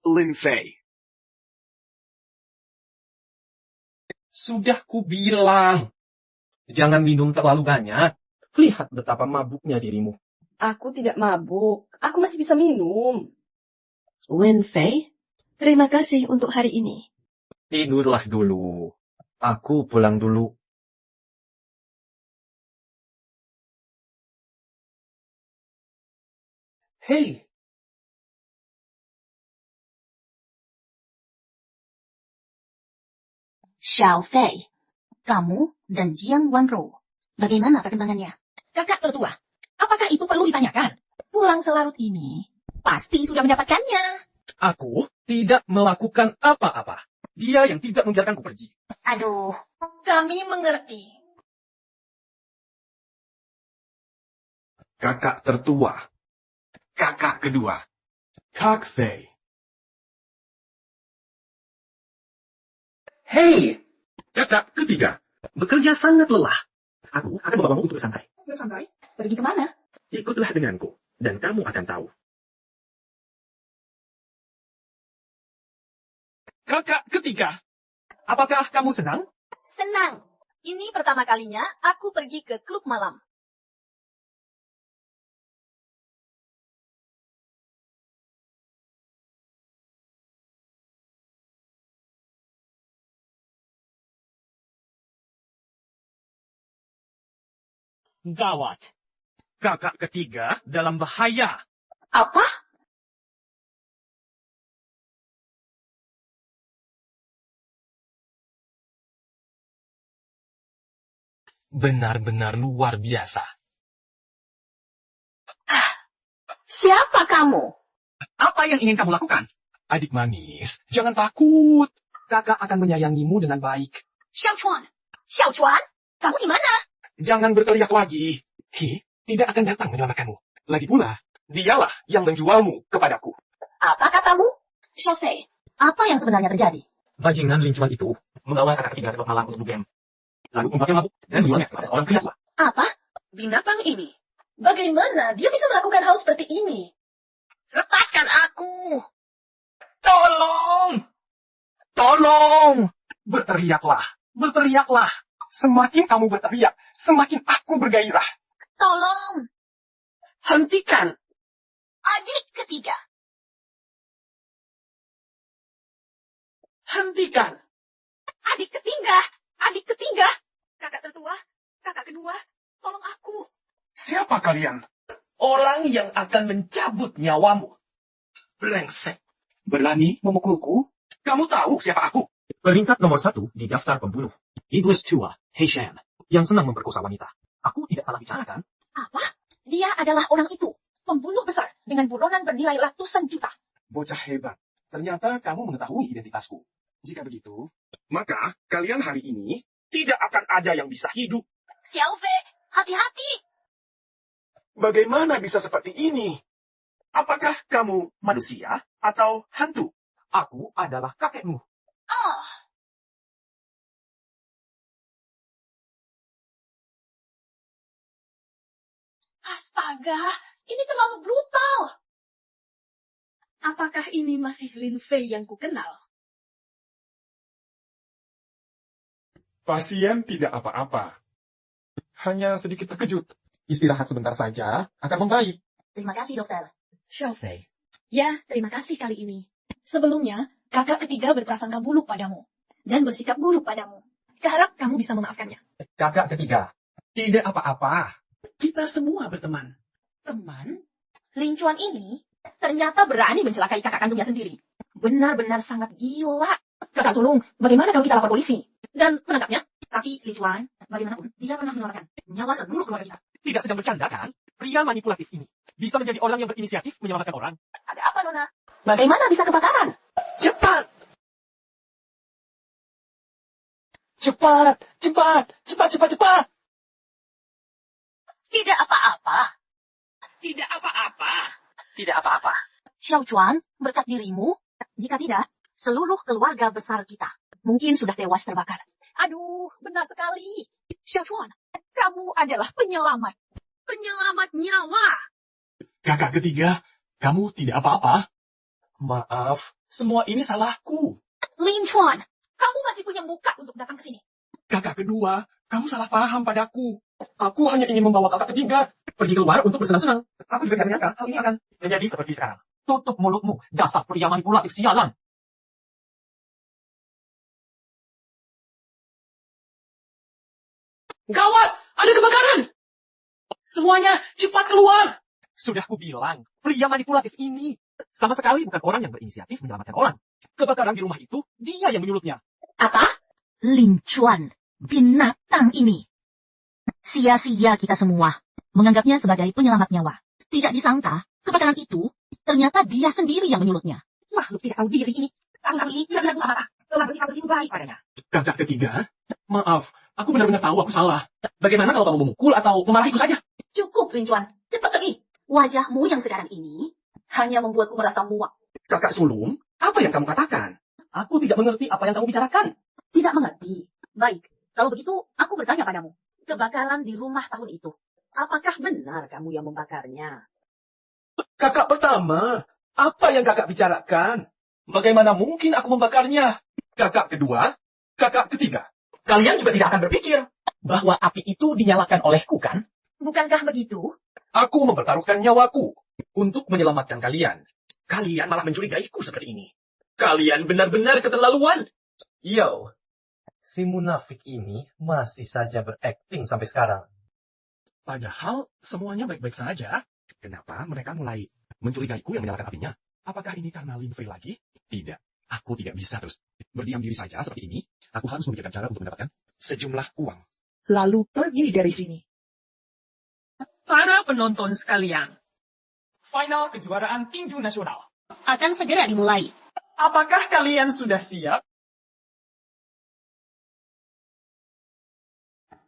Speaker 15: Lin Fei.
Speaker 5: Sudah kubilang. Jangan minum terlalu banyak. Lihat betapa mabuknya dirimu.
Speaker 8: Aku tidak mabuk. Aku masih bisa minum.
Speaker 3: Lin Fei, terima kasih untuk hari ini.
Speaker 5: Tidurlah dulu. Aku pulang dulu. Hei,
Speaker 4: Xiao Fei, kamu dan Jiang Wanrou, bagaimana perkembangannya?
Speaker 3: Kakak tertua, apakah itu perlu ditanyakan? Pulang selarut ini, pasti sudah mendapatkannya.
Speaker 5: aku tidak melakukan apa-apa. Dia yang tidak membiarkanku pergi.
Speaker 3: Aduh, kami mengerti.
Speaker 14: Kakak tertua.
Speaker 9: Kakak kedua.
Speaker 14: Kak Fei.
Speaker 5: Hei, kakak ketiga. Bekerja sangat lelah. Aku akan membawamu untuk bersantai.
Speaker 3: Bersantai? Pergi kemana?
Speaker 5: Ikutlah denganku, dan kamu akan tahu.
Speaker 2: kakak ketiga. Apakah kamu senang?
Speaker 4: Senang. Ini pertama kalinya aku pergi ke klub malam.
Speaker 2: Gawat. Kakak ketiga dalam bahaya.
Speaker 3: Apa?
Speaker 9: Benar-benar luar biasa.
Speaker 3: Siapa kamu?
Speaker 6: Apa yang ingin kamu lakukan?
Speaker 9: Adik manis, jangan takut.
Speaker 6: Kakak akan menyayangimu dengan baik.
Speaker 3: Xiao Chuan. Xiao Chuan, kamu di mana?
Speaker 6: Jangan berteriak lagi. Tidak akan datang menyelamatkanmu. Lagi pula, dialah yang menjualmu kepadaku.
Speaker 3: Apa katamu?
Speaker 4: Xiao Fei, apa yang sebenarnya terjadi?
Speaker 5: Bajingan lincuan itu mengawal kakak ketiga ke malam untuk game. Lalu memakai mabuk dan menjualnya kepada seorang pria tua.
Speaker 3: Apa? Binatang ini. Bagaimana dia bisa melakukan hal seperti ini? Lepaskan aku.
Speaker 6: Tolong! Tolong! Berteriaklah. Berteriaklah. Semakin kamu berteriak, semakin aku bergairah.
Speaker 3: Tolong.
Speaker 6: Hentikan.
Speaker 3: Adik ketiga.
Speaker 6: Hentikan.
Speaker 3: Adik ketiga. Adik ketiga. Kakak tertua. Kakak kedua. Tolong aku.
Speaker 6: Siapa kalian? Orang yang akan mencabut nyawamu. Brengsek. Berani memukulku? Kamu tahu siapa aku?
Speaker 5: Peringkat nomor 1 di daftar pembunuh. Iblis tua, Heishan, yang senang memperkosa wanita. Aku tidak salah bicara, kan?
Speaker 3: Apa? Dia adalah orang itu. Pembunuh besar dengan buronan bernilai ratusan juta.
Speaker 12: Bocah hebat. Ternyata kamu mengetahui identitasku. Jika begitu, maka kalian hari ini tidak akan ada yang bisa hidup.
Speaker 3: Xiao Fei, hati-hati.
Speaker 12: Bagaimana bisa seperti ini? Apakah kamu manusia atau hantu?
Speaker 6: Aku adalah kakekmu.
Speaker 3: Oh. Astaga, ini terlalu brutal.
Speaker 4: Apakah ini masih Lin Fei yang kukenal?
Speaker 2: Pasien tidak apa-apa. Hanya sedikit terkejut.
Speaker 6: Istirahat sebentar saja, akan membaik.
Speaker 4: Terima kasih, dokter.
Speaker 1: Xiao Fei,
Speaker 3: Ya, terima kasih kali ini. Sebelumnya, kakak ketiga berprasangka buruk padamu dan bersikap buruk padamu. Kuharap kamu bisa memaafkannya.
Speaker 6: Kakak ketiga, tidak apa-apa. Kita semua berteman.
Speaker 3: Teman? Ling Chuan ini ternyata berani mencelakai kakak kandungnya sendiri. Benar-benar sangat gila. Kakak sulung, bagaimana kalau kita lapor polisi dan menangkapnya?
Speaker 4: Tapi, Li Chuan, bagaimanapun, dia pernah menyelamatkan nyawa seluruh keluarga kita.
Speaker 2: Tidak sedang bercanda kan? Pria manipulatif ini bisa menjadi orang yang berinisiatif menyelamatkan orang.
Speaker 3: Ada apa, Nona?
Speaker 4: Bagaimana bisa kebakaran?
Speaker 2: Cepat! Cepat! Cepat! Cepat, cepat, cepat!
Speaker 4: Tidak apa-apa.
Speaker 11: Tidak apa-apa.
Speaker 4: Tidak apa-apa. Xiao Chuan, berkat dirimu, jika tidak, seluruh keluarga besar kita mungkin sudah tewas terbakar.
Speaker 3: Aduh, benar sekali. Xiao Chuan, kamu adalah penyelamat. Penyelamat nyawa.
Speaker 6: Kakak ketiga, kamu tidak apa-apa? Maaf, semua ini salahku.
Speaker 3: Ling Chuan, kamu masih punya muka untuk datang ke sini.
Speaker 6: Kakak kedua, kamu salah paham padaku. Aku hanya ingin membawa kakak ketiga pergi keluar untuk bersenang-senang. Aku juga tidak menyangka hal ini akan
Speaker 2: menjadi seperti sekarang. Tutup mulutmu, dasar pria manipulatif sialan.
Speaker 6: Gawat, ada kebakaran! Semuanya cepat keluar!
Speaker 2: Sudah kubilang, pria manipulatif ini sama sekali bukan orang yang berinisiatif menyelamatkan orang. Kebakaran di rumah itu, dia yang menyulutnya.
Speaker 4: Apa? Ling Chuan, binatang ini. Sia-sia kita semua menganggapnya sebagai penyelamat nyawa. Tidak disangka, kebakaran itu ternyata dia sendiri yang menyulutnya.
Speaker 3: Makhluk tidak tahu diri ini. Tahun-tahun ini benar-benar buta mata. Telah bersikap begitu baik padanya.
Speaker 6: Kakak ketiga, maaf, aku benar-benar tahu aku salah. Bagaimana kalau kamu memukul atau memarahiku saja?
Speaker 4: Cukup, Ling Chuan. Cepat pergi. Wajahmu yang sekarang ini hanya membuatku merasa muak.
Speaker 6: Kakak sulung, apa yang kamu katakan? Aku tidak mengerti apa yang kamu bicarakan.
Speaker 4: Tidak mengerti. Baik, kalau begitu aku bertanya padamu. Kebakaran di rumah tahun itu, apakah benar kamu yang membakarnya?
Speaker 6: Kakak pertama, apa yang kakak bicarakan? Bagaimana mungkin aku membakarnya? Kakak kedua, kakak ketiga. Kalian juga tidak akan berpikir bahwa api itu dinyalakan olehku, kan?
Speaker 3: Bukankah begitu?
Speaker 6: Aku mempertaruhkan nyawaku untuk menyelamatkan kalian. Kalian malah mencurigaiku seperti ini. Kalian benar-benar keterlaluan.
Speaker 20: Yo, si munafik ini masih saja berakting sampai sekarang.
Speaker 6: Padahal semuanya baik-baik saja. Kenapa mereka mulai mencurigaiku yang menyalakan apinya? Apakah ini karena Lin Fei lagi? Tidak, aku tidak bisa terus berdiam diri saja seperti ini. Aku harus memikirkan cara untuk mendapatkan sejumlah uang.
Speaker 16: Lalu pergi dari sini.
Speaker 8: Para penonton sekalian, final kejuaraan tinju nasional
Speaker 10: akan segera dimulai.
Speaker 8: Apakah kalian sudah siap?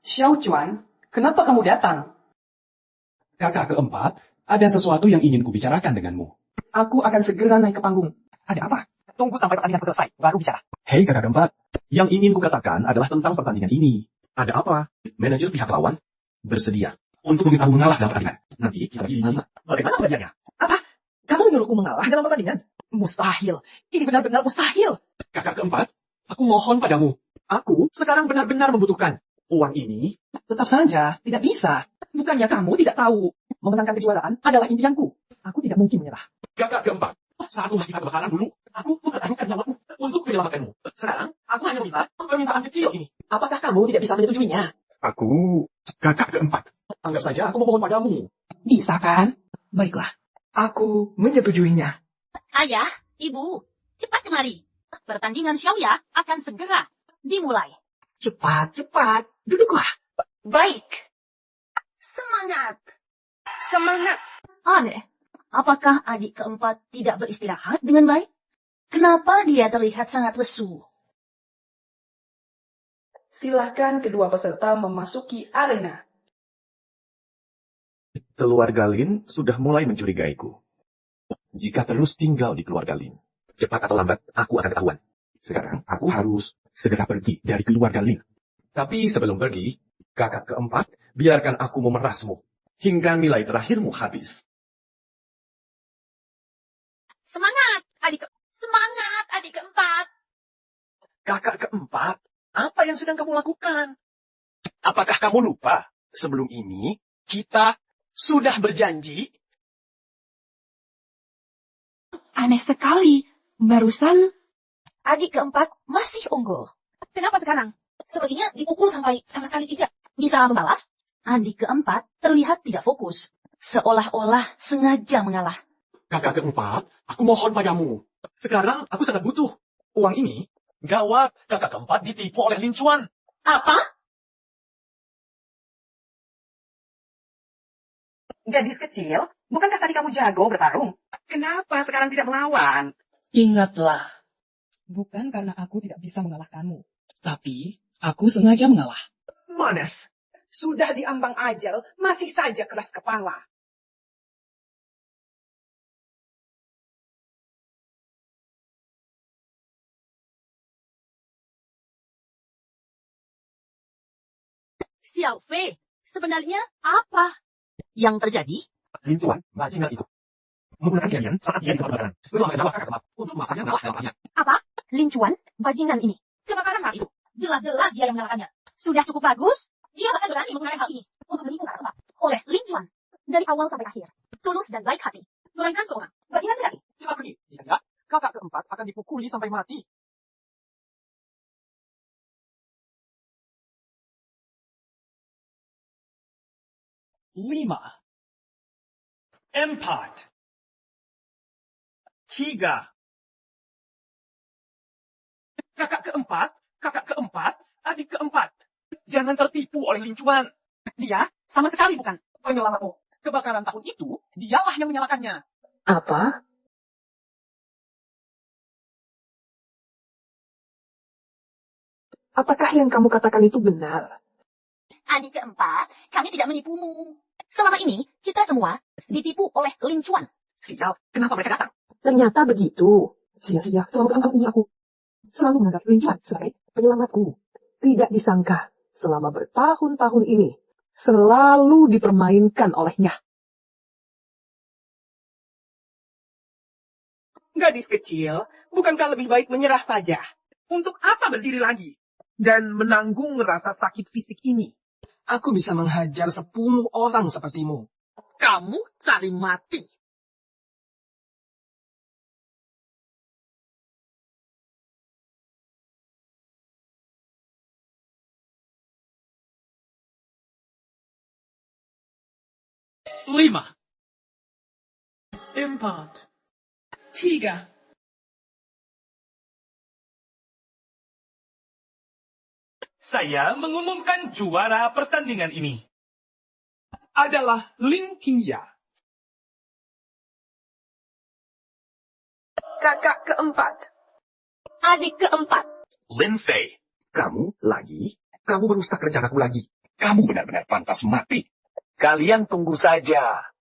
Speaker 2: Xiao Chuan, kenapa kamu datang?
Speaker 6: Kakak keempat, ada sesuatu yang ingin kubicarakan denganmu.
Speaker 2: Aku akan segera naik ke panggung. Ada apa? Tunggu sampai pertandingan selesai, baru bicara.
Speaker 6: Hei kakak keempat, yang ingin kukatakan adalah tentang pertandingan ini. Ada apa? Manajer pihak lawan bersedia untuk memberitahu mengalah dalam pertandingan. Nanti kita bagi 5-5. Bagaimana pembagiannya?
Speaker 2: Apa? Kamu menyuruhku mengalah dalam pertandingan? Mustahil. Ini benar-benar mustahil.
Speaker 6: Kakak keempat, aku mohon padamu. Aku sekarang benar-benar membutuhkan uang ini.
Speaker 2: Tetap saja, tidak bisa. Bukannya kamu tidak tahu. Memenangkan kejuaraan adalah impianku. Aku tidak mungkin menyerah.
Speaker 6: Kakak keempat, saat rumah kita kebakaran dulu, aku mempertaruhkan nyawaku untuk menyelamatkanmu. Sekarang, aku hanya meminta permintaan kecil ini.
Speaker 2: Apakah kamu tidak bisa menyetujuinya?
Speaker 6: Aku, kakak keempat. Anggap saja aku memohon padamu.
Speaker 2: Bisa kan? Baiklah, aku menyetujuinya.
Speaker 4: Ayah, ibu, cepat kemari. Pertandingan Xiaoya akan segera dimulai.
Speaker 2: Cepat, cepat, duduklah.
Speaker 4: Baik.
Speaker 8: Semangat. Semangat.
Speaker 4: Aneh, apakah adik keempat tidak beristirahat dengan baik? Kenapa dia terlihat sangat lesu?
Speaker 2: Silakan kedua peserta memasuki arena.
Speaker 6: Keluarga Lin sudah mulai mencurigaiku. Jika terus tinggal di keluarga Lin, cepat atau lambat aku akan ketahuan. Sekarang aku harus segera pergi dari keluarga Lin. Tapi sebelum pergi, kakak keempat, biarkan aku memerasmu hingga nilai terakhirmu habis.
Speaker 3: Semangat, adik keempat.
Speaker 6: Kakak keempat, apa yang sedang kamu lakukan? Apakah kamu lupa? Sebelum ini, kita sudah berjanji.
Speaker 8: Aneh sekali. Barusan
Speaker 3: Adik keempat masih unggul. Kenapa sekarang? Sepertinya dipukul sampai sama sekali tidak bisa membalas.
Speaker 4: Adik keempat terlihat tidak fokus. Seolah-olah sengaja mengalah.
Speaker 5: Kakak keempat, aku mohon padamu. Sekarang aku sangat butuh uang ini. Gawat, kakak keempat ditipu oleh Lin Chuan.
Speaker 4: Apa?
Speaker 16: Gadis kecil, bukankah tadi kamu jago bertarung? Kenapa sekarang tidak melawan?
Speaker 8: ingatlah. Bukan karena aku tidak bisa mengalahkanmu. Tapi aku sengaja mengalah.
Speaker 16: Manas, sudah diambang ajal, masih saja keras kepala.
Speaker 3: Xiao Fei, sebenarnya apa yang terjadi?
Speaker 5: Lin Chuan, bajingan itu. Menggunakan kalian saat dia di tempat kebakaran. Itu akan adalah kakak keempat untuk masanya ngalah dalam hanya.
Speaker 3: Apa? Lin Chuan, bajingan ini. Kebakaran saat itu. Jelas-jelas dia yang menyalakannya. Sudah cukup bagus. Dia bahkan berani menggunakan hal ini untuk menipu kakak keempat. Oleh Lin Chuan. Dari awal sampai akhir. Tulus dan baik hati. Melainkan seorang. Bajingan sekali.
Speaker 2: Kita pergi. Jika tidak, kakak keempat akan dipukuli sampai mati.
Speaker 11: Lima, empat, tiga. Kakak keempat, adik keempat. Jangan tertipu oleh Lin Chuan.
Speaker 3: Dia sama sekali bukan
Speaker 2: Penyelamatmu. Kebakaran tahun itu, dialah yang menyalakannya.
Speaker 8: Apa? Apakah yang kamu katakan itu benar?
Speaker 3: Adik keempat, kami tidak menipumu. Selama ini, kita semua ditipu oleh Lin Chuan.
Speaker 8: Sial, kenapa mereka datang? Ternyata begitu. Sia-sia, selama bertahun-tahun ini aku selalu menganggap Lin Chuan sebagai penyelamatku. Tidak disangka, selama bertahun-tahun ini, selalu dipermainkan olehnya.
Speaker 16: Gadis kecil, bukankah lebih baik menyerah saja? Untuk apa berdiri lagi? Dan menanggung rasa sakit fisik ini?
Speaker 6: Aku bisa menghajar 10 orang sepertimu.
Speaker 16: Kamu cari mati.
Speaker 11: Lima, empat, tiga. Saya mengumumkan juara pertandingan ini adalah Lin Qingya.
Speaker 8: Kakak keempat.
Speaker 3: Adik keempat.
Speaker 15: Lin Fei, kamu lagi? Kamu merusak rencanaku lagi. Kamu benar-benar pantas mati. Kalian tunggu saja.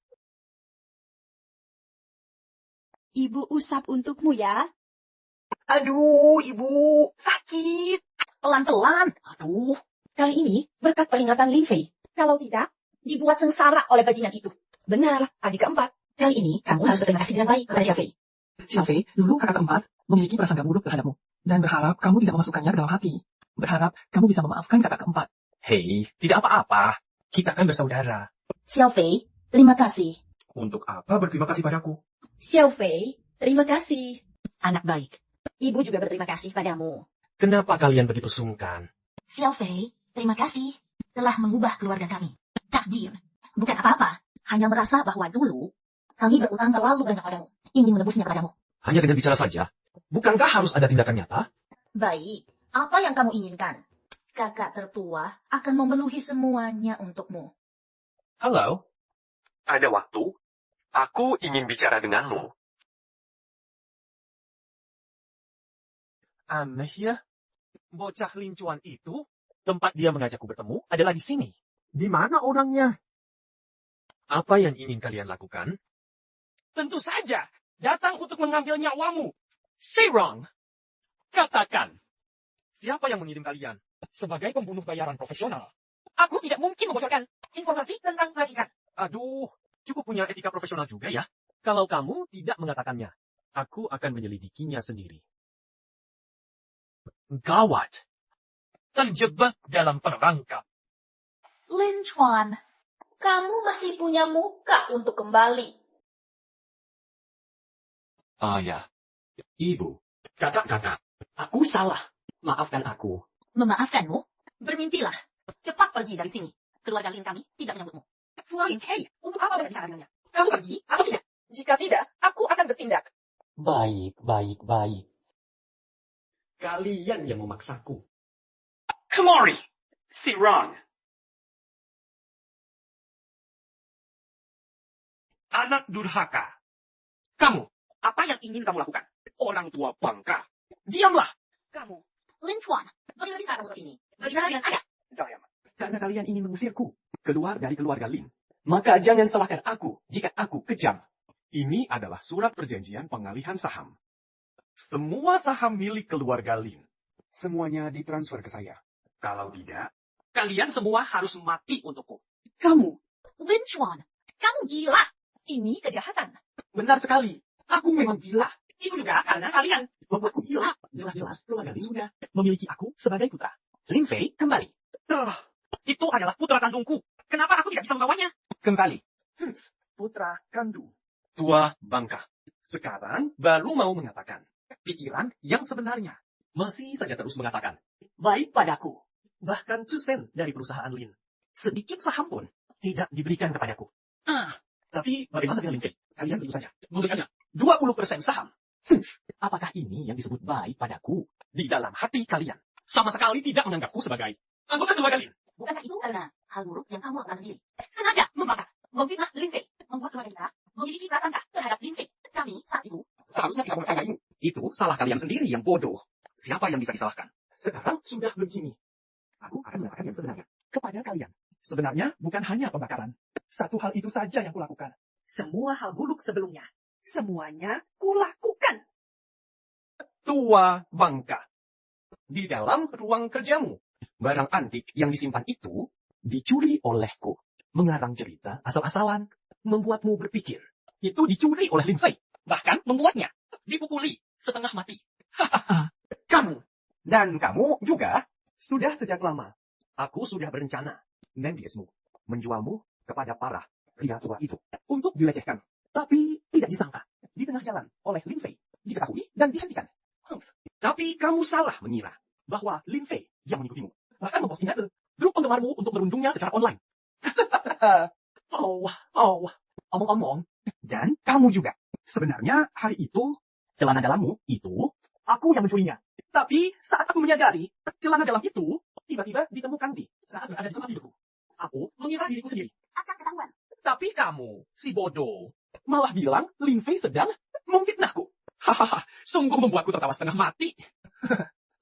Speaker 3: Ibu usap untukmu ya.
Speaker 16: Aduh, ibu, sakit.
Speaker 3: Pelan-pelan.
Speaker 16: Aduh.
Speaker 3: Kali ini berkat peringatan Lin Fei. Kalau tidak, dibuat sengsara oleh bajingan itu.
Speaker 4: Benar, adik keempat. Kali ini kamu harus berterima kasih dengan baik kepada Xiao Fei.
Speaker 8: Xiao Fei, dulu kakak keempat memiliki prasangka buruk terhadapmu. Dan berharap kamu tidak memasukkannya ke dalam hati. Berharap kamu bisa memaafkan kakak keempat.
Speaker 5: Hei, tidak apa-apa. Kita kan bersaudara.
Speaker 4: Xiao Fei, terima kasih.
Speaker 5: Untuk apa berterima kasih padaku?
Speaker 3: Xiao Fei, terima kasih.
Speaker 4: Anak baik. Ibu juga berterima kasih padamu.
Speaker 5: Kenapa kalian begitu sungkan?
Speaker 4: Xiao Fei, terima kasih telah mengubah keluarga kami. Takdir, bukan apa-apa. Hanya merasa bahwa dulu kami berutang terlalu banyak padamu. Ingin menebusnya padamu.
Speaker 5: Hanya dengan bicara saja? Bukankah harus ada tindakan nyata?
Speaker 4: Baik, apa yang kamu inginkan? Kakak tertua akan memenuhi semuanya untukmu.
Speaker 11: Halo? Ada waktu? Aku ingin bicara denganmu. Aneh ya. Bocah Lin Chuan itu, tempat dia mengajakku bertemu adalah di sini. Di mana orangnya? Apa yang ingin kalian lakukan? Tentu saja, datang untuk mengambil nyawamu. Say wrong. Katakan. Siapa yang mengirim kalian? Sebagai pembunuh bayaran profesional. Aku tidak mungkin membocorkan informasi tentang majikan. Aduh, cukup punya etika profesional juga ya. Kalau kamu tidak mengatakannya, aku akan menyelidikinya sendiri. Gawat. Terjebak dalam perangkap.
Speaker 10: Lin Chuan, kamu masih punya muka untuk kembali.
Speaker 6: Ayah, ibu, kakak-kakak, aku salah. Maafkan aku.
Speaker 4: Memaafkanmu? Bermimpilah. Cepat pergi dari sini. Keluarga Lin kami tidak menyambutmu.
Speaker 8: Selain Kay, untuk apa berbicara dengannya?
Speaker 4: Kamu pergi, aku tidak.
Speaker 8: Jika tidak, aku akan bertindak.
Speaker 1: Baik, baik, baik.
Speaker 6: Kalian yang memaksaku.
Speaker 11: Kemari, si Ron. Anak durhaka. Kamu, apa yang ingin kamu lakukan? Orang tua bangka. Diamlah.
Speaker 4: Kamu, Lin Chuan, bagaimana bisa kamu seperti ini? Berbicara dengan ayah.
Speaker 6: Karena kalian ingin mengusirku keluar dari keluarga Lin. Maka jangan salahkan aku jika aku kejam.
Speaker 2: Ini adalah surat perjanjian pengalihan saham. Semua saham milik keluarga Lin.
Speaker 12: Semuanya ditransfer ke saya.
Speaker 15: Kalau tidak, kalian semua harus mati untukku. Kamu,
Speaker 4: Lin Chuan, kamu gila. Ini kejahatan.
Speaker 6: Benar sekali. Aku memang gila.
Speaker 4: Itu juga karena kalian.
Speaker 6: Membuatku gila. Jelas-jelas keluarga Lin sudah memiliki aku sebagai putra. Lin Fei kembali.
Speaker 11: Itu adalah putra kandungku. Kenapa aku tidak bisa membawanya?
Speaker 6: Kembali.
Speaker 5: Putra kandung.
Speaker 15: tua bangka.
Speaker 6: Sekarang baru mau mengatakan. Pikiran yang sebenarnya. Masih saja terus mengatakan. Baik padaku. Bahkan Cusen dari perusahaan Lin. Sedikit saham pun tidak diberikan kepadaku. Tapi bagaimana dengan Lin Fei? Kalian tentu saja memberikannya 20% saham. Apakah ini yang disebut baik padaku? Di dalam hati kalian sama sekali tidak menganggapku sebagai anggota keluarga Lin.
Speaker 4: Bukankah itu karena hal buruk yang kamu lakukan sendiri? Sengaja membakar, memfitnah Lin Fei, membuat keluarga kita memiliki prasangka terhadap Lin Fei. Kami saat itu
Speaker 6: seharusnya tidak mempercayaimu. Itu salah kalian sendiri yang bodoh. Siapa yang bisa disalahkan? Sekarang sudah begini. Aku akan mengatakan yang sebenarnya kepada kalian. Sebenarnya bukan hanya pembakaran. Satu hal itu saja yang kulakukan. Semua hal buruk sebelumnya. Semuanya kulakukan.
Speaker 2: Tua bangka.
Speaker 6: Di dalam ruang kerjamu. Barang antik yang disimpan itu dicuri olehku. Mengarang cerita asal-asalan. Membuatmu berpikir. Itu dicuri oleh Lin Fei. Bahkan membuatnya dipukuli setengah mati. Kamu. Dan kamu juga. Sudah sejak lama. Aku sudah berencana. Membiasmu. Menjualmu kepada para pria tua itu. Untuk dilecehkan. Tapi tidak disangka. Di tengah jalan oleh Lin Fei. Diketahui dan dihentikan. Tapi kamu salah mengira bahwa Lin Fei yang mengikutimu. Bahkan mempostingnya ke grup penggemarmu untuk merundungnya secara online. Omong-omong. Dan kamu juga. Sebenarnya hari itu, celana dalammu itu, aku yang mencurinya. Tapi saat aku menyadari, celana dalam itu tiba-tiba ditemukan saat berada di tempat tidurku. Aku mengira diriku sendiri.
Speaker 4: akan ketahuan.
Speaker 6: Tapi kamu, si bodoh, malah bilang Lin Fei sedang memfitnahku. Hahaha, sungguh membuatku tertawa setengah mati.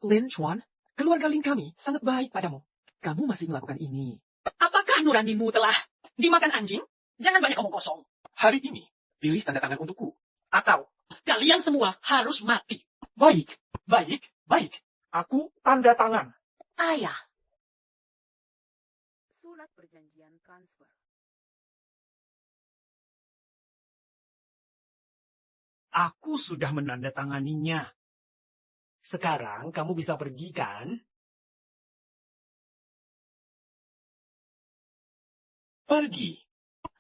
Speaker 6: Lin Chuan, keluarga Lin kami sangat baik padamu. Kamu masih melakukan ini.
Speaker 4: Apakah nuranimu telah dimakan anjing? Jangan banyak omong kosong.
Speaker 6: Hari ini, pilih tanda tangan untukku.
Speaker 4: Atau kalian semua harus mati.
Speaker 5: Baik, baik, baik. Aku tanda tangan.
Speaker 4: Ayah.
Speaker 8: Surat perjanjian transfer.
Speaker 5: Aku sudah menandatanganinya. Sekarang kamu bisa pergi kan?
Speaker 11: Pergi.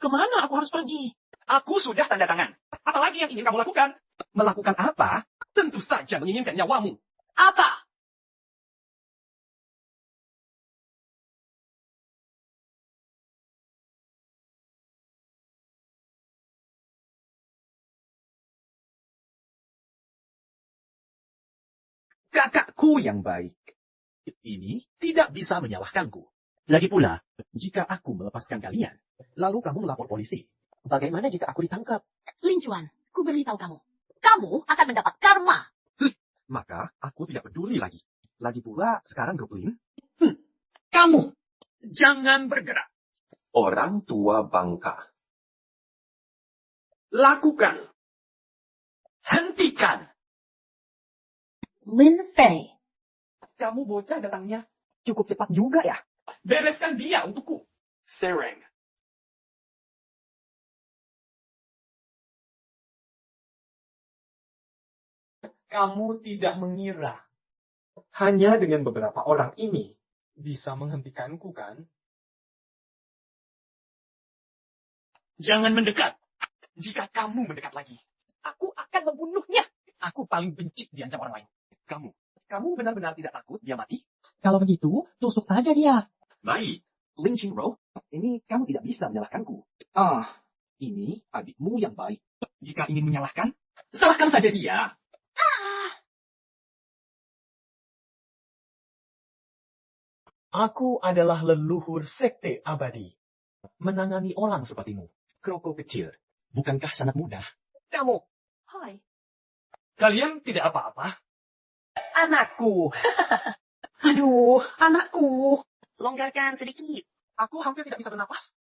Speaker 11: Kemana aku harus pergi? Aku sudah tanda tangan. Apalagi yang ingin kamu lakukan?
Speaker 6: Melakukan apa? Tentu saja menginginkan nyawamu.
Speaker 4: Apa?
Speaker 6: Kakakku yang baik. Ini tidak bisa menyalahkanku. Lagi pula, jika aku melepaskan kalian, lalu kamu melapor polisi. Bagaimana jika aku ditangkap?
Speaker 4: Lin Chuan, ku beritahu kamu. Kamu akan mendapat karma.
Speaker 6: Maka aku tidak peduli lagi. Lagi pula, sekarang grup Lin.
Speaker 11: Kamu, jangan bergerak.
Speaker 15: Orang tua bangka.
Speaker 11: Lakukan. Hentikan.
Speaker 4: Lin Fei.
Speaker 8: Kamu bocah datangnya.
Speaker 6: Cukup cepat juga ya.
Speaker 11: Bereskan dia untukku. Sereng.
Speaker 5: Kamu tidak mengira. Hanya dengan beberapa orang ini bisa menghentikanku kan?
Speaker 11: Jangan mendekat.
Speaker 6: Jika kamu mendekat lagi,
Speaker 8: Aku akan membunuhnya.
Speaker 2: paling benci diancam orang lain.
Speaker 6: Kamu benar-benar tidak takut dia mati?
Speaker 19: Kalau begitu, tusuk saja dia.
Speaker 6: Baik. Lynching Row, ini kamu tidak bisa menyalahkanku. Ini adikmu yang baik. Jika ingin menyalahkan, salahkan saja dia. Aku adalah leluhur sekte abadi. Menangani orang sepertimu. Kroko kecil. Bukankah sangat mudah? Kamu.
Speaker 4: Hai.
Speaker 6: Kalian tidak apa-apa?
Speaker 4: Anakku.
Speaker 8: Aduh, anakku.
Speaker 4: Longgarkan sedikit.
Speaker 2: Aku hampir tidak bisa bernapas.